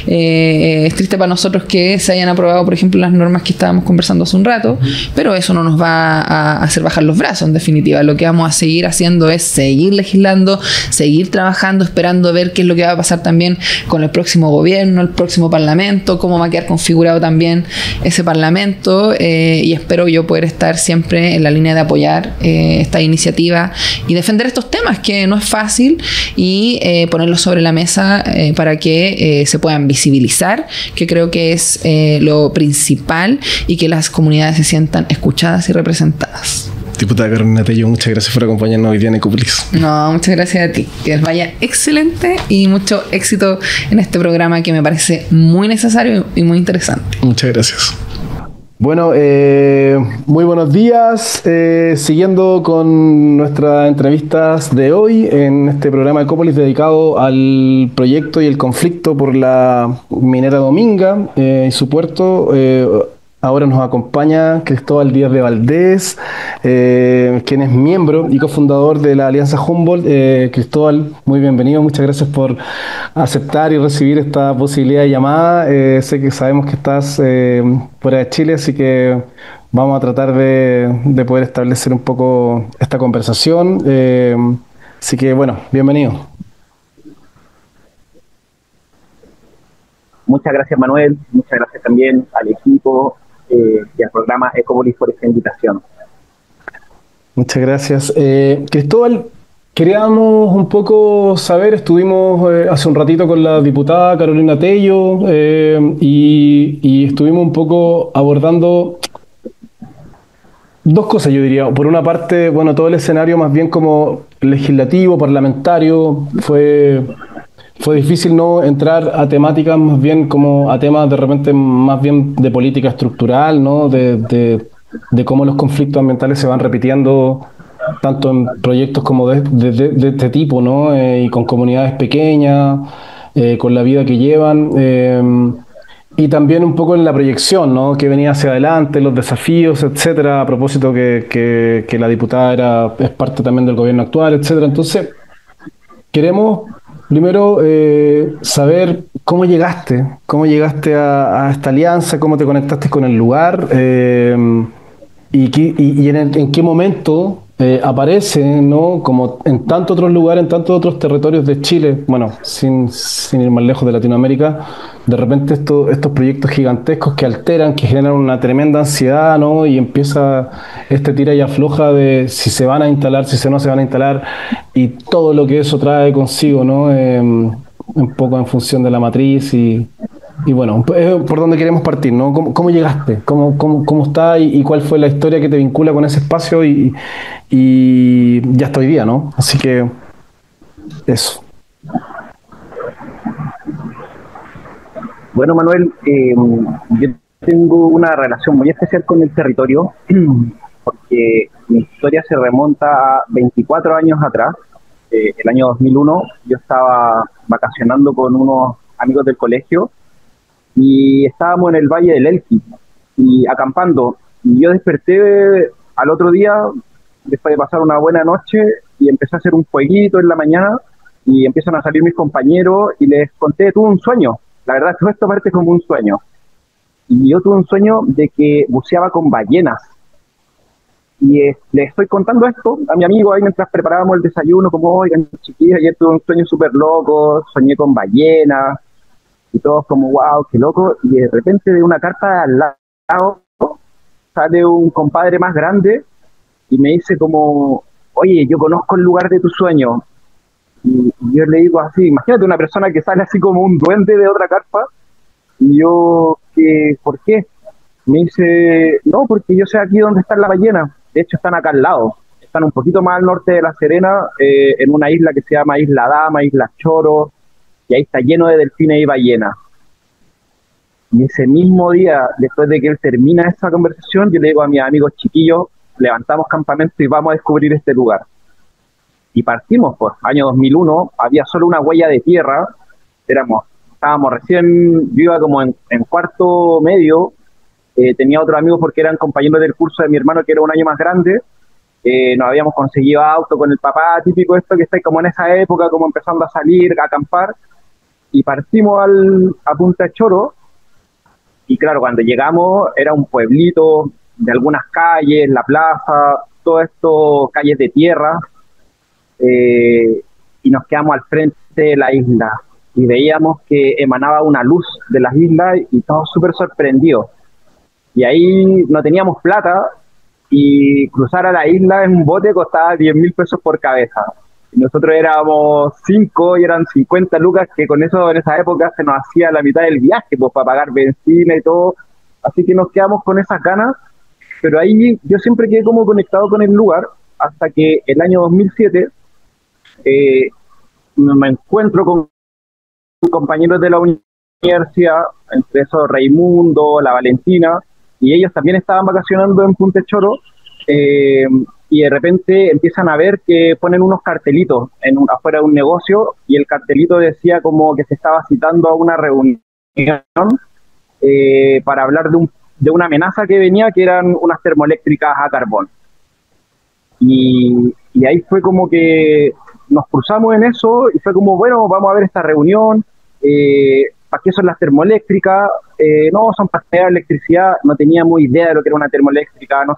es triste para nosotros que se hayan aprobado, por ejemplo, las normas que estábamos conversando hace un rato, pero eso no nos va a hacer bajar los brazos. En definitiva, lo que vamos a seguir haciendo es seguir legislando, seguir trabajando, esperando ver qué es lo que va a pasar también con el próximo gobierno, el próximo parlamento, cómo va a quedar configurado también ese parlamento, y espero yo poder estar siempre en la línea de apoyar esta iniciativa y defender estos temas, que no es fácil, y ponerlos sobre la mesa para que se puedan visibilizar, que creo que es lo principal, y que las comunidades se sientan escuchadas y representadas. Diputada Carolina Tello, muchas gracias por acompañarnos hoy día en Ecopolis. No, muchas gracias a ti. Que les vaya excelente y mucho éxito en este programa que me parece muy necesario y muy interesante. Muchas gracias. Bueno, muy buenos días. Siguiendo con nuestras entrevistas de hoy en este programa Ecopolis dedicado al proyecto y el conflicto por la minera Dominga y su puerto. Ahora nos acompaña Cristóbal Díaz de Valdés, quien es miembro y cofundador de la Alianza Humboldt. Cristóbal, muy bienvenido, muchas gracias por aceptar y recibir esta posibilidad de llamada. Sabemos que estás fuera de Chile, así que vamos a tratar de poder establecer un poco esta conversación. Así que bueno, bienvenido. Muchas gracias, Manuel, muchas gracias también al equipo y al programa Ecopolis por esta invitación. Muchas gracias. Cristóbal, queríamos un poco saber, estuvimos hace un ratito con la diputada Carolina Tello y estuvimos un poco abordando dos cosas, yo diría. Por una parte, bueno, todo el escenario más bien como legislativo, parlamentario, fue difícil no entrar a temáticas más bien como a temas de repente más bien de política estructural, ¿no? De cómo los conflictos ambientales se van repitiendo tanto en proyectos como de este tipo, ¿no? Y con comunidades pequeñas, con la vida que llevan, y también un poco en la proyección, ¿no? Que venía hacia adelante, los desafíos, etcétera, a propósito que la diputada es parte también del gobierno actual, etcétera. Entonces, queremos primero saber cómo llegaste a esta alianza, cómo te conectaste con el lugar, y en qué momento aparece, ¿no? Como en tantos otros lugares, en tantos otros territorios de Chile, bueno, sin ir más lejos de Latinoamérica, de repente estos proyectos gigantescos que alteran, que generan una tremenda ansiedad, ¿no? Y empieza este tira y afloja de si se van a instalar, si no se van a instalar, y todo lo que eso trae consigo, ¿no? Un poco en función de la matriz y bueno, es por donde queremos partir, ¿no? ¿Cómo llegaste? ¿Cómo está y cuál fue la historia que te vincula con ese espacio y ya hasta hoy día, ¿no? Así que eso. Bueno, Manuel, yo tengo una relación muy especial con el territorio porque mi historia se remonta a 24 años atrás. El año 2001 yo estaba vacacionando con unos amigos del colegio y estábamos en el Valle del Elqui y acampando, y yo desperté al otro día después de pasar una buena noche y empecé a hacer un fueguito en la mañana y empiezan a salir mis compañeros y les conté, tuve un sueño. La verdad, todo esto parte como un sueño. Y yo tuve un sueño de que buceaba con ballenas. Y le estoy contando esto a mi amigo ahí mientras preparábamos el desayuno, como, oigan, chiquillos, ayer tuve un sueño súper loco, soñé con ballenas, y todos como, wow, qué loco. Y de repente de una carpa de al lado sale un compadre más grande y me dice como, oye, yo conozco el lugar de tu sueño. Y yo le digo así, imagínate una persona que sale así como un duende de otra carpa, y yo, ¿por qué? Me dice, no, porque yo sé aquí dónde están las ballenas. De hecho, están acá al lado. Están un poquito más al norte de La Serena, en una isla que se llama Isla Dama, Isla Choro, y ahí está lleno de delfines y ballenas. Y ese mismo día, después de que él termina esa conversación, yo le digo a mis amigos chiquillos, levantamos campamento y vamos a descubrir este lugar. Y partimos, por año 2001, había solo una huella de tierra, estábamos recién, yo iba como en cuarto medio, tenía otros amigos porque eran compañeros del curso de mi hermano que era un año más grande, nos habíamos conseguido auto con el papá, típico esto que está como en esa época, como empezando a salir, a acampar, y partimos a Punta Choro, y claro, cuando llegamos era un pueblito de algunas calles, la plaza, todo esto, calles de tierra, y nos quedamos al frente de la isla, y veíamos que emanaba una luz de las islas, y todos súper sorprendidos. Y ahí no teníamos plata, y cruzar a la isla en un bote costaba 10.000 pesos por cabeza. Y nosotros éramos 5 y eran 50 lucas, que con eso en esa época se nos hacía la mitad del viaje, pues para pagar benzina y todo. Así que nos quedamos con esas ganas, pero ahí yo siempre quedé como conectado con el lugar, hasta que el año 2007 me encuentro con compañeros de la universidad, entre esos Raimundo, la Valentina, y ellos también estaban vacacionando en Punta Choro, y de repente empiezan a ver que ponen unos cartelitos afuera de un negocio, y el cartelito decía como que se estaba citando a una reunión para hablar de una amenaza que venía, que eran unas termoeléctricas a carbón. Y ahí fue como que nos cruzamos en eso, y fue como, bueno, vamos a ver esta reunión, ¿para qué son las termoeléctricas? No, son para crear electricidad. No teníamos idea de lo que era una termoeléctrica, no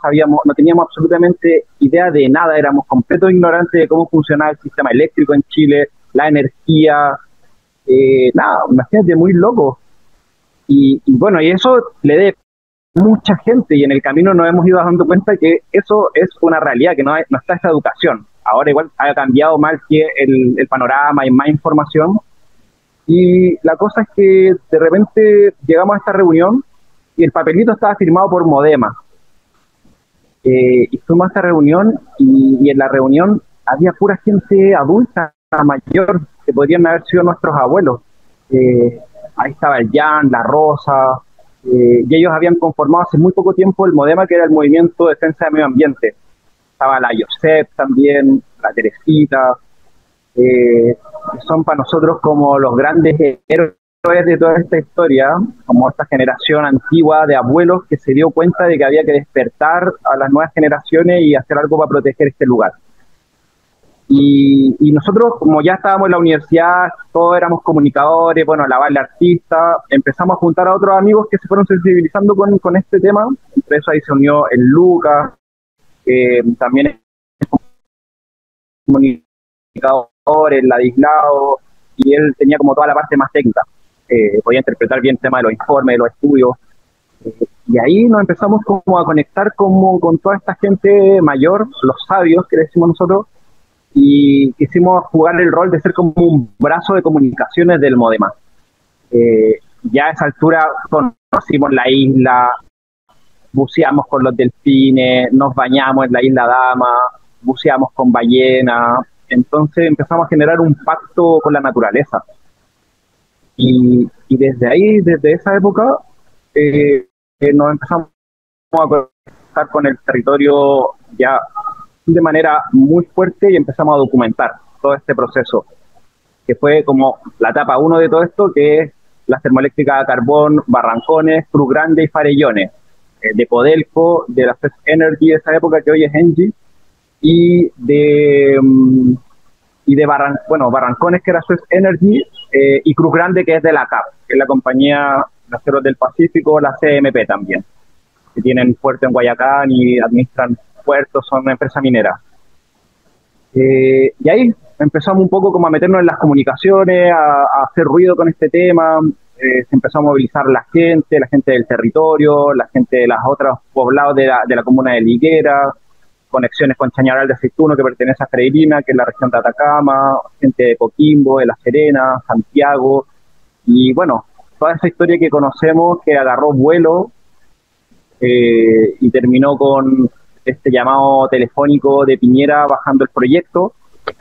teníamos absolutamente idea de nada, éramos completos ignorantes de cómo funcionaba el sistema eléctrico en Chile, la energía, nada, imagínate, muy loco. Y bueno, y eso le debe mucha gente, y en el camino nos hemos ido dando cuenta que eso es una realidad, que no está esa educación. Ahora igual ha cambiado mal que el panorama, hay más información. Y la cosa es que de repente llegamos a esta reunión y el papelito estaba firmado por Modema. Y fuimos a esta reunión y en la reunión había pura gente adulta, mayor, que podrían haber sido nuestros abuelos. Ahí estaba el Jan, la Rosa, y ellos habían conformado hace muy poco tiempo el Modema, que era el Movimiento de Defensa del Medio Ambiente. Estaba la Josep también, la Teresita, son para nosotros como los grandes héroes de toda esta historia, como esta generación antigua de abuelos que se dio cuenta de que había que despertar a las nuevas generaciones y hacer algo para proteger este lugar. Y nosotros, como ya estábamos en la universidad, todos éramos comunicadores, bueno, la Vale artista, empezamos a juntar a otros amigos que se fueron sensibilizando con este tema. Entre eso ahí se unió el Lucas, también es comunicador, el Ladislao, y él tenía como toda la parte más técnica, podía interpretar bien el tema de los informes, de los estudios, y ahí nos empezamos como a conectar como con toda esta gente mayor, los sabios que decimos nosotros, y quisimos jugar el rol de ser como un brazo de comunicaciones del Modema. Ya a esa altura conocimos la isla, buceamos con los delfines, nos bañamos en la Isla Dama, buceamos con ballenas. Entonces empezamos a generar un pacto con la naturaleza. Y desde ahí, desde esa época, nos empezamos a conectar con el territorio ya de manera muy fuerte y empezamos a documentar todo este proceso, que fue como la etapa 1 de todo esto, que es las termoeléctricas a carbón, Barrancones, Cruz Grande y Farellones, de Codelco, de la FES Energy de esa época, que hoy es Engie, y de Barrancones, que era Suez Energy, y Cruz Grande, que es de la CAP, que es la compañía de aceros del Pacífico, la CMP también, que tienen puerto en Guayacán y administran puertos, son una empresa minera. Y ahí empezamos un poco como a meternos en las comunicaciones, a hacer ruido con este tema. Se empezó a movilizar la gente del territorio, la gente de los otros poblados de la comuna de Liguera, conexiones con Chañaral de Aceituno, que pertenece a Freirina, que es la región de Atacama, gente de Coquimbo, de La Serena, Santiago, y bueno, toda esa historia que conocemos que agarró vuelo y terminó con este llamado telefónico de Piñera bajando el proyecto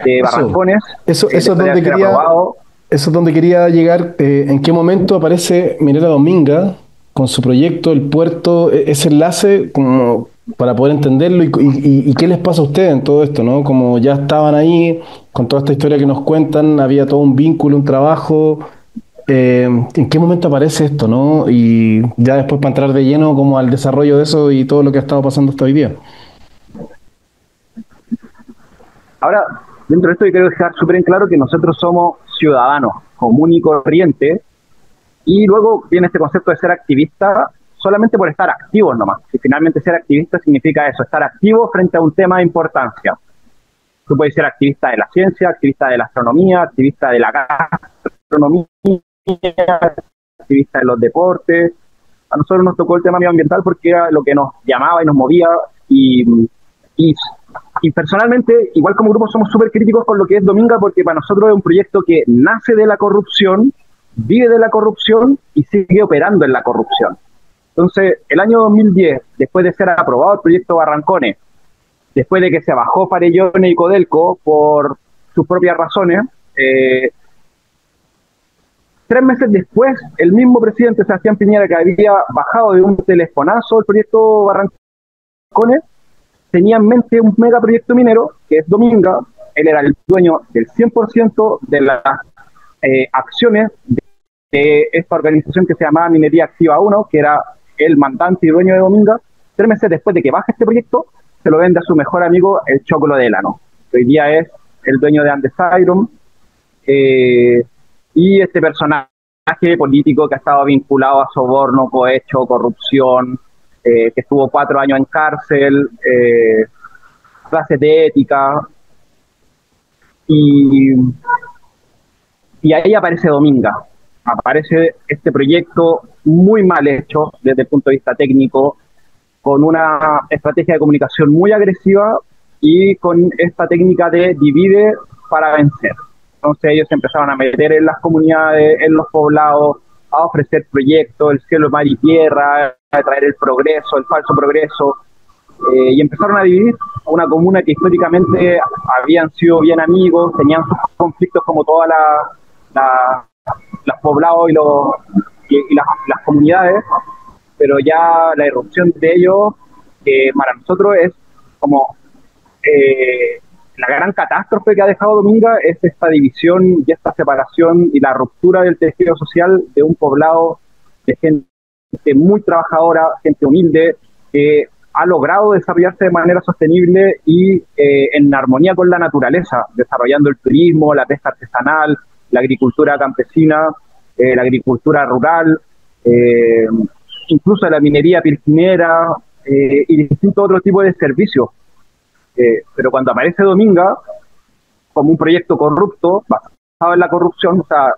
de Barrancones. Eso es donde quería llegar. ¿En qué momento aparece Minera Dominga con su proyecto, el puerto, ese enlace, como para poder entenderlo? ¿Y qué les pasa a ustedes en todo esto, no? Como ya estaban ahí, con toda esta historia que nos cuentan, había todo un vínculo, un trabajo. ¿En qué momento aparece esto, no? Y ya después para entrar de lleno como al desarrollo de eso y todo lo que ha estado pasando hasta hoy día. Ahora, dentro de esto yo quiero dejar súper en claro que nosotros somos ciudadanos común y corriente, y luego viene este concepto de ser activista solamente por estar activos nomás. Y finalmente ser activista significa eso, estar activo frente a un tema de importancia. Tú puedes ser activista de la ciencia, activista de la astronomía, activista de la gastronomía, activista de los deportes. A nosotros nos tocó el tema medioambiental porque era lo que nos llamaba y nos movía, y personalmente, igual como grupo, somos súper críticos con lo que es Dominga, porque para nosotros es un proyecto que nace de la corrupción, vive de la corrupción y sigue operando en la corrupción. Entonces, el año 2010, después de ser aprobado el proyecto Barrancones, después de que se bajó Farellones y Codelco por sus propias razones, 3 meses después, el mismo presidente Sebastián Piñera, que había bajado de un telefonazo el proyecto Barrancones, tenía en mente un megaproyecto minero, que es Dominga. Él era el dueño del 100% de las acciones de esta organización que se llamaba Minería Activa 1, que era el mandante y dueño de Dominga. 3 meses después de que baje este proyecto, se lo vende a su mejor amigo, el Chocolo Delano, que hoy día es el dueño de Andes Iron, y este personaje político que ha estado vinculado a soborno, cohecho, corrupción, que estuvo 4 años en cárcel, clases de ética, y ahí aparece Dominga. Aparece este proyecto muy mal hecho desde el punto de vista técnico, con una estrategia de comunicación muy agresiva y con esta técnica de divide para vencer. Entonces ellos se empezaron a meter en las comunidades, en los poblados, a ofrecer proyectos, el cielo, mar y tierra, a traer el progreso, el falso progreso, y empezaron a dividir una comuna que históricamente habían sido bien amigos, tenían sus conflictos como todas los poblados y las comunidades, pero ya la irrupción de ellos, que para nosotros es como la gran catástrofe que ha dejado Dominga, es esta división y esta separación y la ruptura del tejido social de un poblado de gente muy trabajadora, gente humilde, que ha logrado desarrollarse de manera sostenible y en armonía con la naturaleza, desarrollando el turismo, la pesca artesanal, la agricultura campesina, la agricultura rural, incluso la minería pirquinera y distintos otros tipos de servicios. Pero cuando aparece Dominga como un proyecto corrupto, basado en la corrupción, o sea,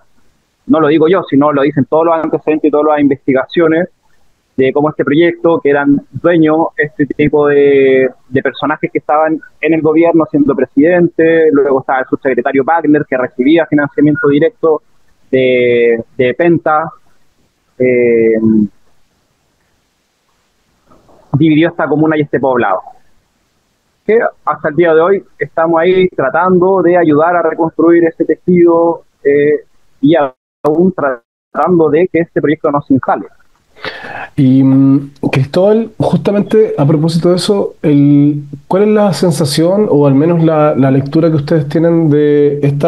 no lo digo yo, sino lo dicen todos los antecedentes y todas las investigaciones de cómo este proyecto, que eran dueños este tipo de personajes que estaban en el gobierno siendo presidente, luego estaba el subsecretario Wagner, que recibía financiamiento directo de Penta, dividió esta comuna y este poblado. Que hasta el día de hoy estamos ahí tratando de ayudar a reconstruir ese tejido y aún tratando de que este proyecto no se instale. Y Cristóbal, justamente a propósito de eso, ¿cuál es la sensación o al menos la lectura que ustedes tienen de este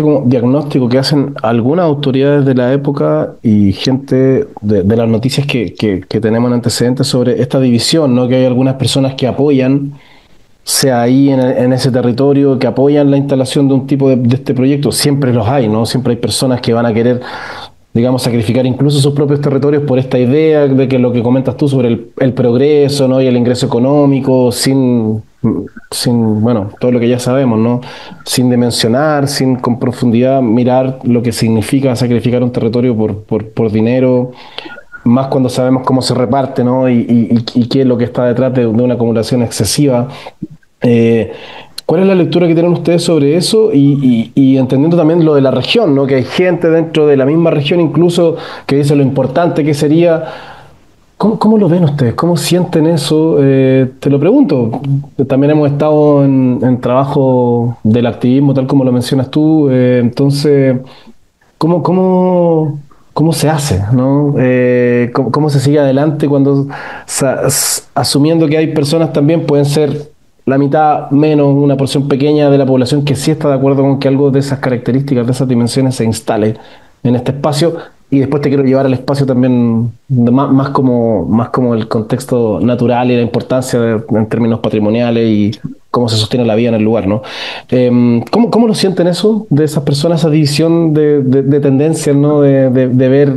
como diagnóstico que hacen algunas autoridades de la época y gente de las noticias que tenemos en antecedentes sobre esta división, ¿no? Que hay algunas personas que apoyan sea ahí en ese territorio que apoyan la instalación de un tipo de este proyecto. Siempre los hay, ¿no? Siempre hay personas que van a querer, digamos, sacrificar incluso sus propios territorios por esta idea de que lo que comentas tú sobre el progreso, ¿no? Y el ingreso económico, bueno, todo lo que ya sabemos, ¿no? Sin dimensionar, sin con profundidad mirar lo que significa sacrificar un territorio por dinero, más cuando sabemos cómo se reparte, ¿no? Y qué es lo que está detrás de una acumulación excesiva. Eh, ¿Cuál es la lectura que tienen ustedes sobre eso? Y entendiendo también lo de la región, ¿no? Que hay gente dentro de la misma región incluso que dice lo importante que sería. ¿Cómo lo ven ustedes? ¿Cómo sienten eso? Te lo pregunto. También hemos estado en trabajo del activismo, tal como lo mencionas tú. Entonces, ¿cómo se hace, ¿no? ¿Cómo se sigue adelante cuando, asumiendo que hay personas también, pueden ser la mitad, menos, una porción pequeña de la población que sí está de acuerdo con que algo de esas características, de esas dimensiones se instale en este espacio? Y después te quiero llevar al espacio también más como el contexto natural y la importancia en términos patrimoniales y cómo se sostiene la vida en el lugar, ¿no? ¿Cómo lo sienten eso de esas personas, esa división de tendencias, ¿no? De ver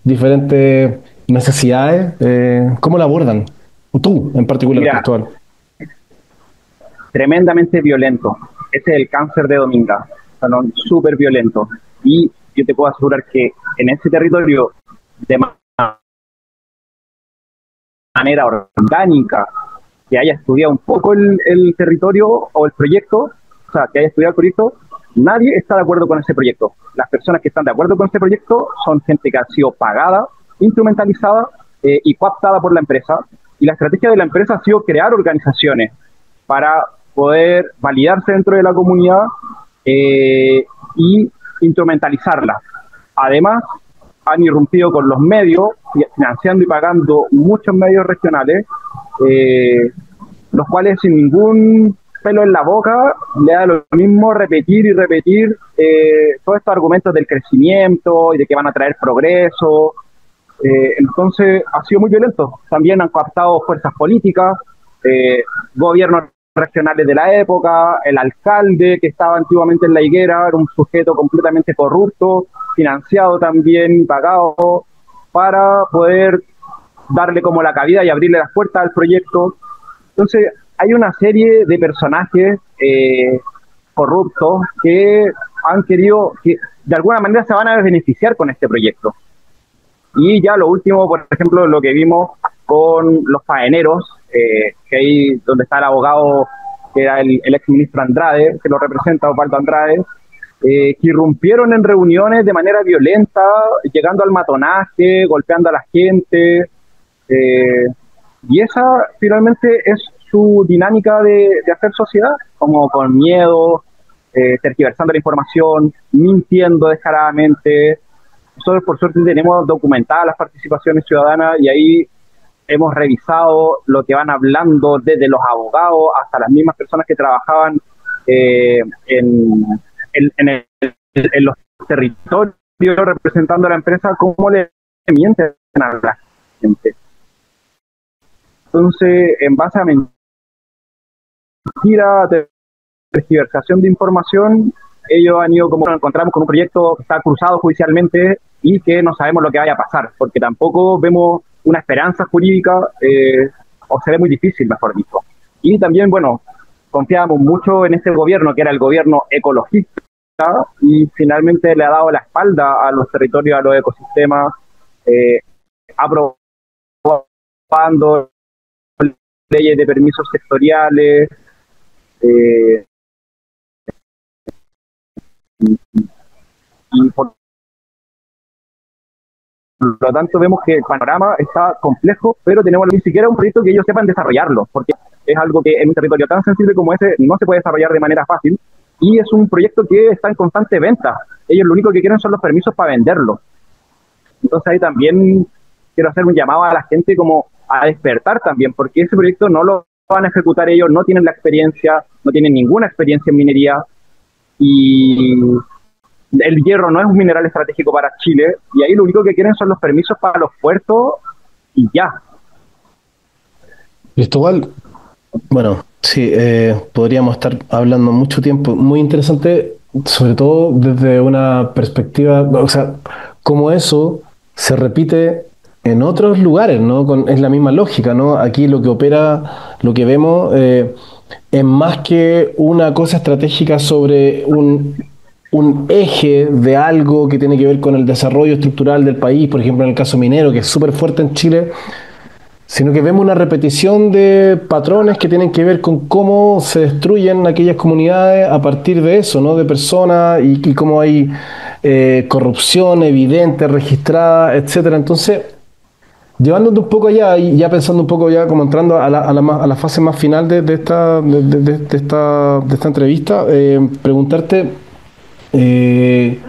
diferentes necesidades? ¿Cómo la abordan? O tú, en particular, Mira, Cristóbal. tremendamente violento. Ese es el cáncer de Dominga. O sea, no, súper violento. Y yo te puedo asegurar que en ese territorio, de manera orgánica, que haya estudiado un poco el territorio o el proyecto, o sea, que haya estudiado el proyecto, nadie está de acuerdo con ese proyecto. Las personas que están de acuerdo con ese proyecto son gente que ha sido pagada, instrumentalizada y cooptada por la empresa. Y la estrategia de la empresa ha sido crear organizaciones para poder validarse dentro de la comunidad y instrumentalizarla. Además, han irrumpido con los medios, financiando y pagando muchos medios regionales, los cuales sin ningún pelo en la boca le da lo mismo repetir y repetir todos estos argumentos del crecimiento y de que van a traer progreso. Entonces ha sido muy violento. También han cooptado fuerzas políticas, gobiernos regionales de la época, el alcalde que estaba antiguamente en La Higuera era un sujeto completamente corrupto, financiado también, pagado, para poder darle como la cabida y abrirle las puertas al proyecto. Entonces hay una serie de personajes corruptos que han querido, que de alguna manera se van a beneficiar con este proyecto. Y ya lo último, por ejemplo, lo que vimos con los faeneros, que ahí donde está el abogado, que era el exministro Andrade, que lo representa Osvaldo Andrade, que irrumpieron en reuniones de manera violenta, llegando al matonaje, golpeando a la gente, y esa finalmente es su dinámica de hacer sociedad, como con miedo, tergiversando la información, mintiendo descaradamente. Nosotros por suerte tenemos documentadas las participaciones ciudadanas y ahí hemos revisado lo que van hablando desde los abogados hasta las mismas personas que trabajaban en los territorios representando a la empresa, cómo le mienten a la gente. Entonces, en base a mentira, tergiversación de información, ellos han ido, como nos encontramos con un proyecto que está cruzado judicialmente y que no sabemos lo que vaya a pasar, porque tampoco vemos una esperanza jurídica, o se ve muy difícil, mejor dicho. Y también, bueno, confiábamos mucho en este gobierno, que era el gobierno ecologista, y finalmente le ha dado la espalda a los territorios, a los ecosistemas, aprobando leyes de permisos sectoriales, y por lo tanto vemos que el panorama está complejo, pero tenemos ni siquiera un proyecto que ellos sepan desarrollarlo, porque es algo que en un territorio tan sensible como ese no se puede desarrollar de manera fácil, y es un proyecto que está en constante venta. Ellos lo único que quieren son los permisos para venderlo. Entonces ahí también quiero hacer un llamado a la gente como a despertar también, porque ese proyecto no lo van a ejecutar ellos, no tienen la experiencia, no tienen ninguna experiencia en minería, y el hierro no es un mineral estratégico para Chile, y ahí lo único que quieren son los permisos para los puertos y ya. Cristóbal, bueno, Sí, podríamos estar hablando mucho tiempo. Muy interesante, sobre todo desde una perspectiva, o sea, cómo eso se repite en otros lugares, ¿no? Es la misma lógica, ¿no? Aquí lo que opera, lo que vemos, es más que una cosa estratégica sobre un eje de algo que tiene que ver con el desarrollo estructural del país, por ejemplo, en el caso minero, que es súper fuerte en Chile, sino que vemos una repetición de patrones que tienen que ver con cómo se destruyen aquellas comunidades a partir de eso, ¿no? De personas y cómo hay corrupción evidente, registrada, etcétera. Entonces, llevándote un poco allá y ya pensando un poco ya como entrando a la fase más final de esta entrevista, preguntarte eh,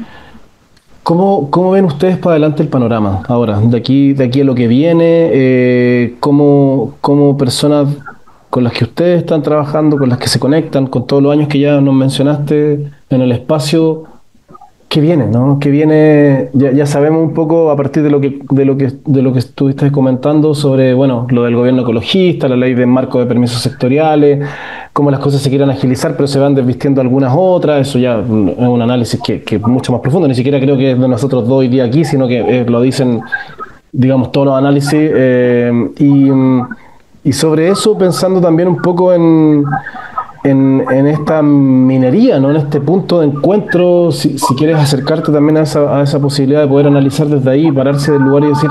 ¿cómo ven ustedes para adelante el panorama ahora, de aquí a lo que viene? ¿Cómo personas con las que ustedes están trabajando, con las que se conectan, con todos los años que ya nos mencionaste en el espacio, qué viene, ¿no? ¿Qué viene? Ya sabemos un poco a partir de lo que estuviste comentando sobre, bueno, lo del gobierno ecologista, la ley de marco de permisos sectoriales, cómo las cosas se quieren agilizar, pero se van desvistiendo algunas otras. Eso ya es un análisis que es mucho más profundo. Ni siquiera creo que es de nosotros dos hoy día aquí, sino que lo dicen, digamos, todos los análisis. Y sobre eso, pensando también un poco en esta minería, ¿no? En este punto de encuentro, si quieres acercarte también a esa posibilidad de poder analizar desde ahí, pararse del lugar y decir,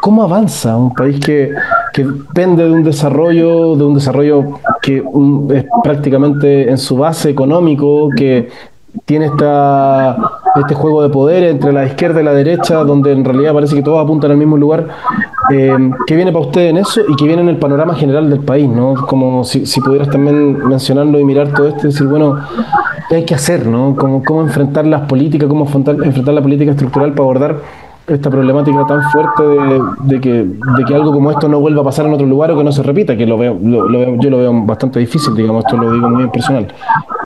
¿cómo avanza un país que depende de un desarrollo que es prácticamente en su base económico, que tiene este juego de poder entre la izquierda y la derecha, donde en realidad parece que todos apuntan al mismo lugar? ¿Qué viene para usted en eso y qué viene en el panorama general del país, ¿no? Como si pudieras también mencionarlo y mirar todo esto y decir, bueno, ¿qué hay que hacer, ¿no? ¿Cómo enfrentar las políticas, cómo enfrentar la política estructural para abordar esta problemática tan fuerte de que algo como esto no vuelva a pasar en otro lugar o que no se repita, que yo lo veo bastante difícil, digamos, esto lo digo muy en personal.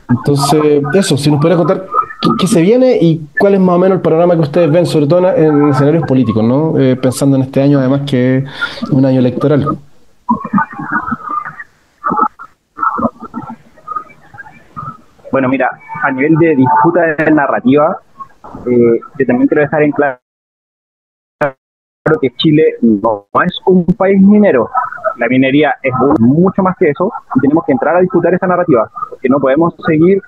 Entonces, eso, si nos pudiera contar qué se viene y cuál es más o menos el panorama que ustedes ven, sobre todo en escenarios políticos, ¿no? Pensando en este año, además, que es un año electoral. Bueno, mira, a nivel de disputa de narrativa, yo también quiero dejar en claro que Chile no es un país minero. La minería es mucho más que eso y tenemos que entrar a disputar esa narrativa, porque no podemos seguir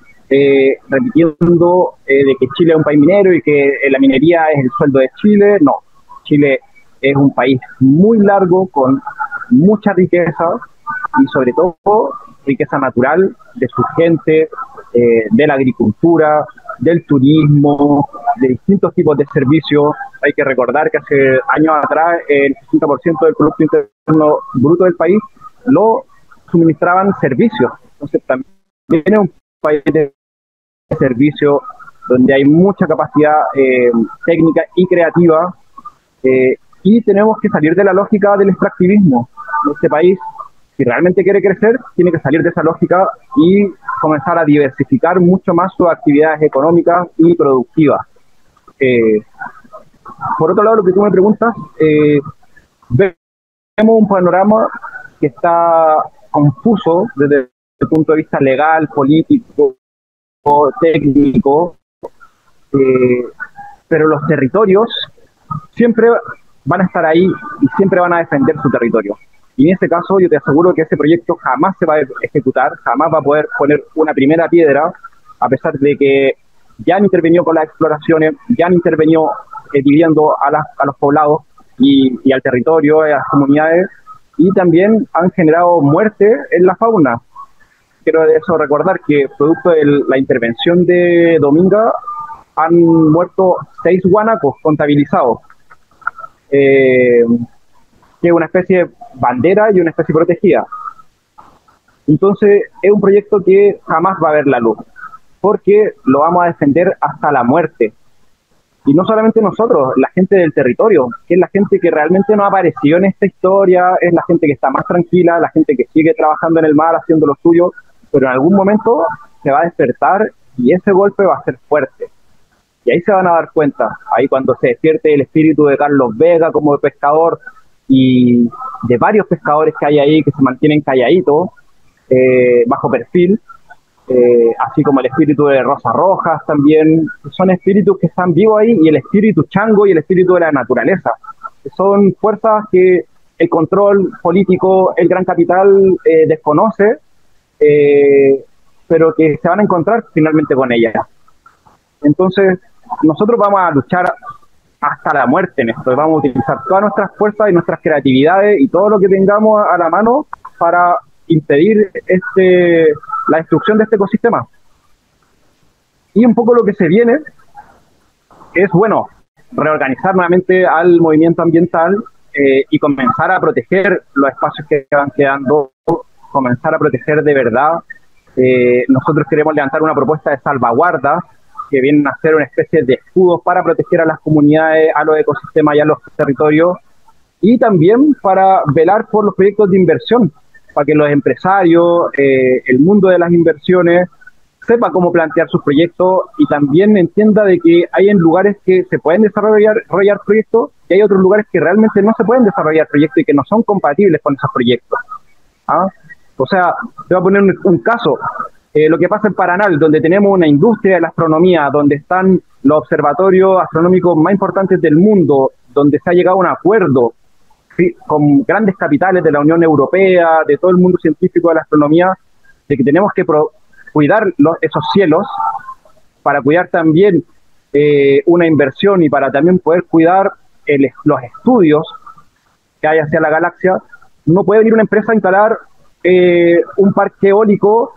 repitiendo de que Chile es un país minero y que la minería es el sueldo de Chile. No, Chile es un país muy largo, con mucha riqueza y sobre todo riqueza natural de su gente, de la agricultura, del turismo, de distintos tipos de servicios. Hay que recordar que hace años atrás el 60% del Producto Interno Bruto del país lo suministraban servicios. Entonces también es un país de servicios donde hay mucha capacidad técnica y creativa, y tenemos que salir de la lógica del extractivismo. Este país, si realmente quiere crecer, tiene que salir de esa lógica y comenzar a diversificar mucho más sus actividades económicas y productivas. Por otro lado, lo que tú me preguntas, vemos un panorama que está confuso desde el punto de vista legal, político, técnico, pero los territorios siempre van a estar ahí y siempre van a defender su territorio. Y en este caso yo te aseguro que ese proyecto jamás se va a ejecutar, jamás va a poder poner una primera piedra, a pesar de que ya han intervenido con las exploraciones, ya han intervenido dividiendo a los poblados y al territorio, a las comunidades, y también han generado muerte en la fauna. Quiero de eso recordar que producto de la intervención de Dominga han muerto 6 guanacos contabilizados, que es una especie bandera y una especie protegida. Entonces es un proyecto que jamás va a ver la luz, porque lo vamos a defender hasta la muerte. Y no solamente nosotros, la gente del territorio, que es la gente que realmente no ha aparecido en esta historia, es la gente que está más tranquila, la gente que sigue trabajando en el mar, haciendo lo suyo, pero en algún momento se va a despertar y ese golpe va a ser fuerte. Y ahí se van a dar cuenta, ahí cuando se despierte el espíritu de Carlos Vega como pescador y de varios pescadores que hay ahí que se mantienen calladitos, bajo perfil, así como el espíritu de Rosa Rojas también, son espíritus que están vivos ahí, y el espíritu chango y el espíritu de la naturaleza, que son fuerzas que el control político, el gran capital desconoce, pero que se van a encontrar finalmente con ellas. Entonces, nosotros vamos a luchar hasta la muerte en esto, vamos a utilizar todas nuestras fuerzas y nuestras creatividades y todo lo que tengamos a la mano para impedir la destrucción de este ecosistema. Y un poco lo que se viene es, bueno, reorganizar nuevamente al movimiento ambiental y comenzar a proteger los espacios que van quedando, comenzar a proteger de verdad. Nosotros queremos levantar una propuesta de salvaguarda que vienen a ser una especie de escudos para proteger a las comunidades, a los ecosistemas y a los territorios, y también para velar por los proyectos de inversión, para que los empresarios, el mundo de las inversiones, sepa cómo plantear sus proyectos y también entienda de que hay en lugares que se pueden desarrollar proyectos y hay otros lugares que realmente no se pueden desarrollar proyectos y que no son compatibles con esos proyectos. ¿Ah? O sea, te voy a poner un caso. Lo que pasa en Paraná, donde tenemos una industria de la astronomía, donde están los observatorios astronómicos más importantes del mundo, donde se ha llegado a un acuerdo, ¿sí?, con grandes capitales de la Unión Europea, de todo el mundo científico de la astronomía, de que tenemos que cuidar esos cielos, para cuidar también una inversión y para también poder cuidar los estudios que hay hacia la galaxia. No puede venir una empresa a instalar un parque eólico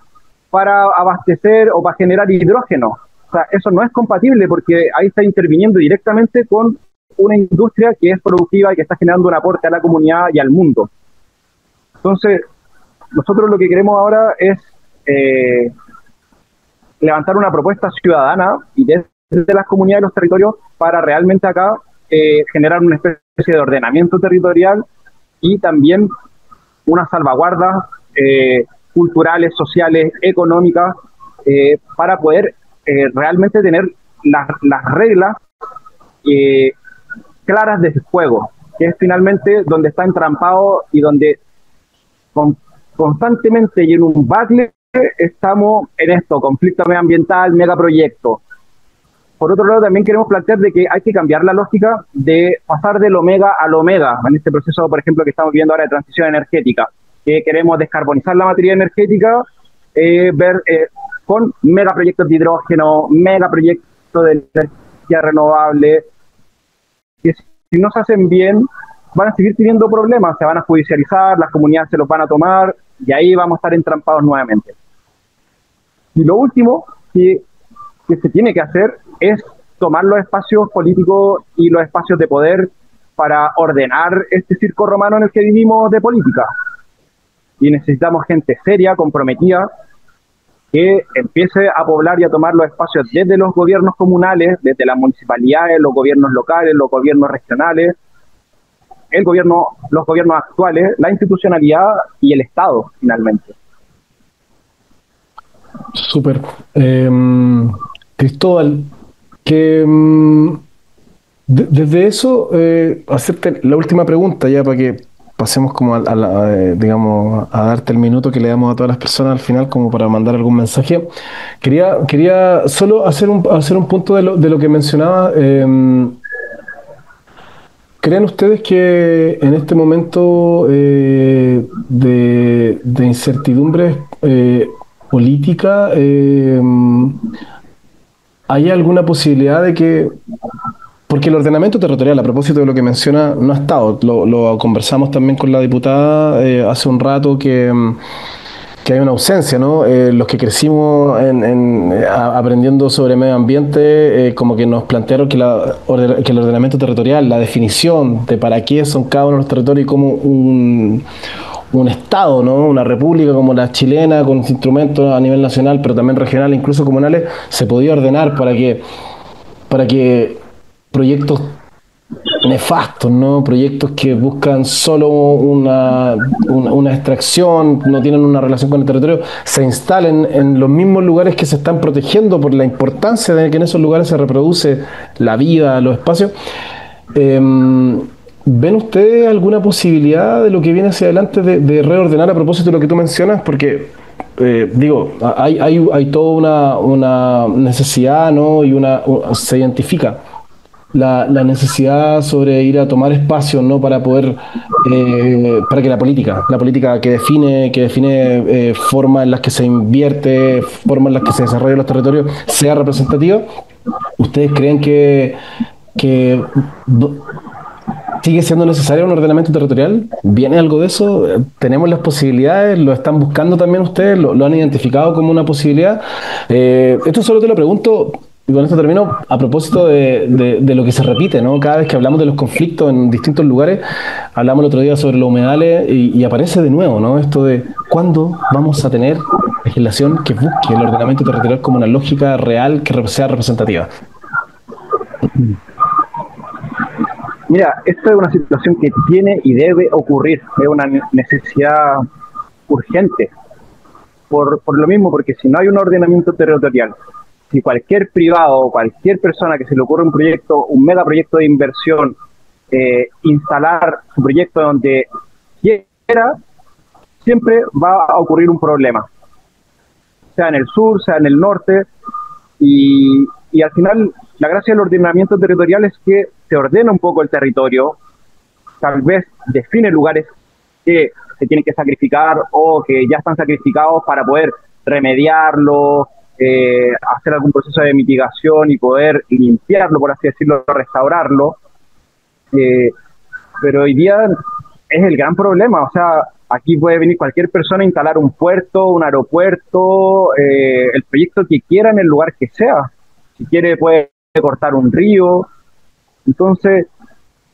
para abastecer o para generar hidrógeno. O sea, eso no es compatible porque ahí está interviniendo directamente con una industria que es productiva y que está generando un aporte a la comunidad y al mundo. Entonces, nosotros lo que queremos ahora es levantar una propuesta ciudadana y desde las comunidades y los territorios para realmente acá generar una especie de ordenamiento territorial y también unas salvaguardas culturales, sociales, económicas, para poder realmente tener las reglas claras de juego, que es finalmente donde está entrampado y donde constantemente y en un bucle estamos en esto, conflicto medioambiental, megaproyecto. Por otro lado, también queremos plantear de que hay que cambiar la lógica de pasar del omega al omega, en este proceso, por ejemplo, que estamos viendo ahora de transición energética, que queremos descarbonizar la materia energética, ver con megaproyectos de hidrógeno, megaproyectos de energía renovable, que si no se hacen bien, van a seguir teniendo problemas, se van a judicializar, las comunidades se los van a tomar, y ahí vamos a estar entrampados nuevamente. Y lo último que se tiene que hacer es tomar los espacios políticos y los espacios de poder para ordenar este circo romano en el que vivimos de política. Y necesitamos gente seria, comprometida, que empiece a poblar y a tomar los espacios desde los gobiernos comunales, desde las municipalidades, los gobiernos locales, los gobiernos regionales, los gobiernos actuales, la institucionalidad y el Estado, finalmente. Súper. Cristóbal, que desde eso, hacerte la última pregunta ya para que pasemos como digamos, a darte el minuto que le damos a todas las personas al final como para mandar algún mensaje. Quería solo hacer un punto de lo que mencionaba. ¿Creen ustedes que en este momento de incertidumbre política hay alguna posibilidad de que... Porque el ordenamiento territorial, a propósito de lo que menciona, no ha estado. Lo conversamos también con la diputada hace un rato que hay una ausencia, ¿no? Los que crecimos aprendiendo sobre medio ambiente, como que nos plantearon que el ordenamiento territorial, la definición de para qué son cada uno de los territorios y como un Estado, ¿no? Una república como la chilena, con instrumentos a nivel nacional, pero también regional, incluso comunales, se podía ordenar para que proyectos nefastos, ¿no? Proyectos que buscan solo una extracción, no tienen una relación con el territorio, se instalen en los mismos lugares que se están protegiendo por la importancia de que en esos lugares se reproduce la vida, los espacios. ¿Ven ustedes alguna posibilidad de lo que viene hacia adelante de reordenar a propósito de lo que tú mencionas? Porque hay toda una necesidad, ¿no? Y se identifica la necesidad sobre ir a tomar espacios, ¿no? Para poder, para que la política que define formas en las que se invierte, formas en las que se desarrollan los territorios, sea representativa. ¿Ustedes creen que sigue siendo necesario un ordenamiento territorial? ¿Viene algo de eso? ¿Tenemos las posibilidades? ¿Lo están buscando también ustedes? ¿Lo han identificado como una posibilidad? Esto solo te lo pregunto, y con esto termino, a propósito de lo que se repite, ¿no? Cada vez que hablamos de los conflictos en distintos lugares, hablamos el otro día sobre los humedales y aparece de nuevo, ¿no? Esto de ¿cuándo vamos a tener legislación que busque el ordenamiento territorial como una lógica real que sea representativa? Mira, esta es una situación que tiene y debe ocurrir, es una necesidad urgente, por lo mismo, porque si no hay un ordenamiento territorial, si cualquier privado o cualquier persona que se le ocurra un proyecto, un megaproyecto de inversión, instalar su proyecto donde quiera, siempre va a ocurrir un problema, sea en el sur, sea en el norte, y al final la gracia del ordenamiento territorial es que se ordena un poco el territorio, tal vez define lugares que se tienen que sacrificar o que ya están sacrificados para poder remediarlo, hacer algún proceso de mitigación y poder limpiarlo, por así decirlo, restaurarlo. Pero hoy día es el gran problema, o sea, aquí puede venir cualquier persona a instalar un puerto, un aeropuerto, el proyecto que quiera en el lugar que sea. Si quiere puede cortar un río. Entonces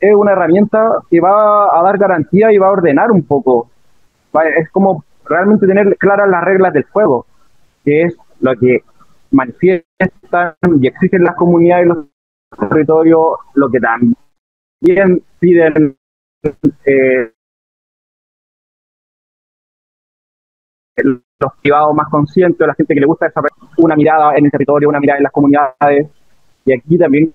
es una herramienta que va a dar garantía y va a ordenar un poco. Es como realmente tener claras las reglas del juego, que es lo que manifiestan y exigen las comunidades y los territorios, lo que también piden los privados más conscientes, la gente que le gusta desarrollar una mirada en el territorio, una mirada en las comunidades. Y aquí también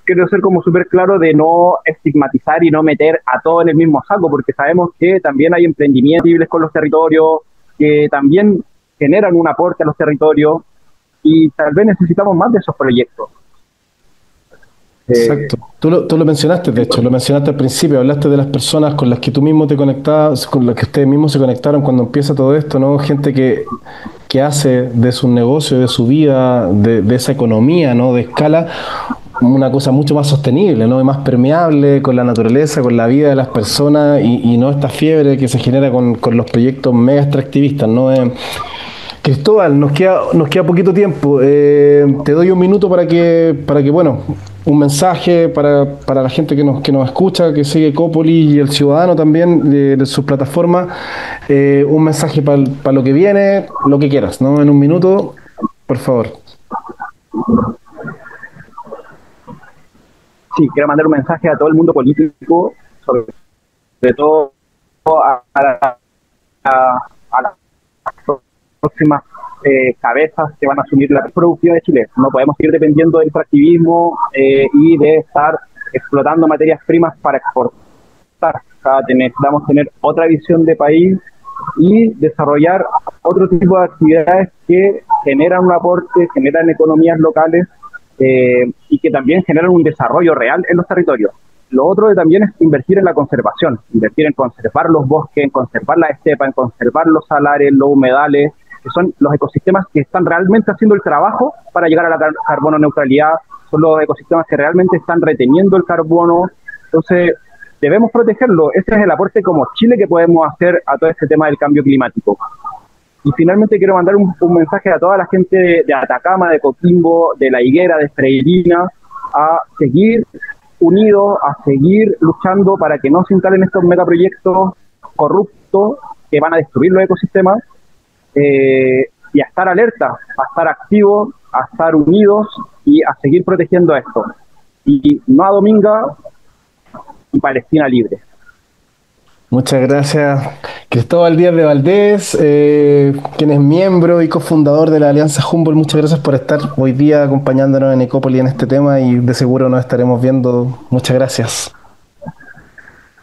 quiero ser como súper claro de no estigmatizar y no meter a todo en el mismo saco, porque sabemos que también hay emprendimientos con los territorios, que también generan un aporte a los territorios, y tal vez necesitamos más de esos proyectos. Exacto. Tú lo mencionaste, de hecho, lo mencionaste al principio, hablaste de las personas con las que tú mismo te conectabas, con las que ustedes mismos se conectaron cuando empieza todo esto, ¿no? Gente que hace de su negocio, de su vida, de esa economía, ¿no? De escala, una cosa mucho más sostenible, ¿no? Y más permeable con la naturaleza, con la vida de las personas y no esta fiebre que se genera con los proyectos mega extractivistas, ¿no? Cristóbal, nos queda poquito tiempo. Te doy un minuto para que bueno, un mensaje para la gente que nos escucha, que sigue Ecópolis y el ciudadano también de sus plataformas. Un mensaje para lo que viene, lo que quieras, ¿no? En un minuto, por favor. Sí, quiero mandar un mensaje a todo el mundo político, sobre todo a las próximas cabezas que van a asumir la producción de Chile. No podemos seguir dependiendo del extractivismo y de estar explotando materias primas para exportar. Necesitamos tener otra visión de país y desarrollar otro tipo de actividades que generan un aporte, generan economías locales y que también generan un desarrollo real en los territorios. Lo otro también es invertir en la conservación, invertir en conservar los bosques, en conservar la estepa, en conservar los salares, los humedales, que son los ecosistemas que están realmente haciendo el trabajo para llegar a la carbono neutralidad, son los ecosistemas que realmente están reteniendo el carbono. Entonces debemos protegerlo. Ese es el aporte como Chile que podemos hacer a todo este tema del cambio climático. Y finalmente quiero mandar un mensaje a toda la gente de Atacama, de Coquimbo, de La Higuera, de Freirina, a seguir unidos, a seguir luchando para que no se instalen estos megaproyectos corruptos que van a destruir los ecosistemas, y a estar alerta, a estar activos, a estar unidos y a seguir protegiendo esto. Y no a Dominga y Palestina libre. Muchas gracias, Cristóbal Díaz de Valdés, quien es miembro y cofundador de la Alianza Humboldt. Muchas gracias por estar hoy día acompañándonos en Ecópolis en este tema y de seguro nos estaremos viendo. Muchas gracias.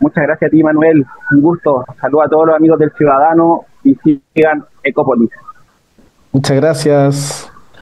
Muchas gracias a ti, Manuel. Un gusto. Saludos a todos los amigos del Ciudadano y sigan Ecópolis. Muchas gracias.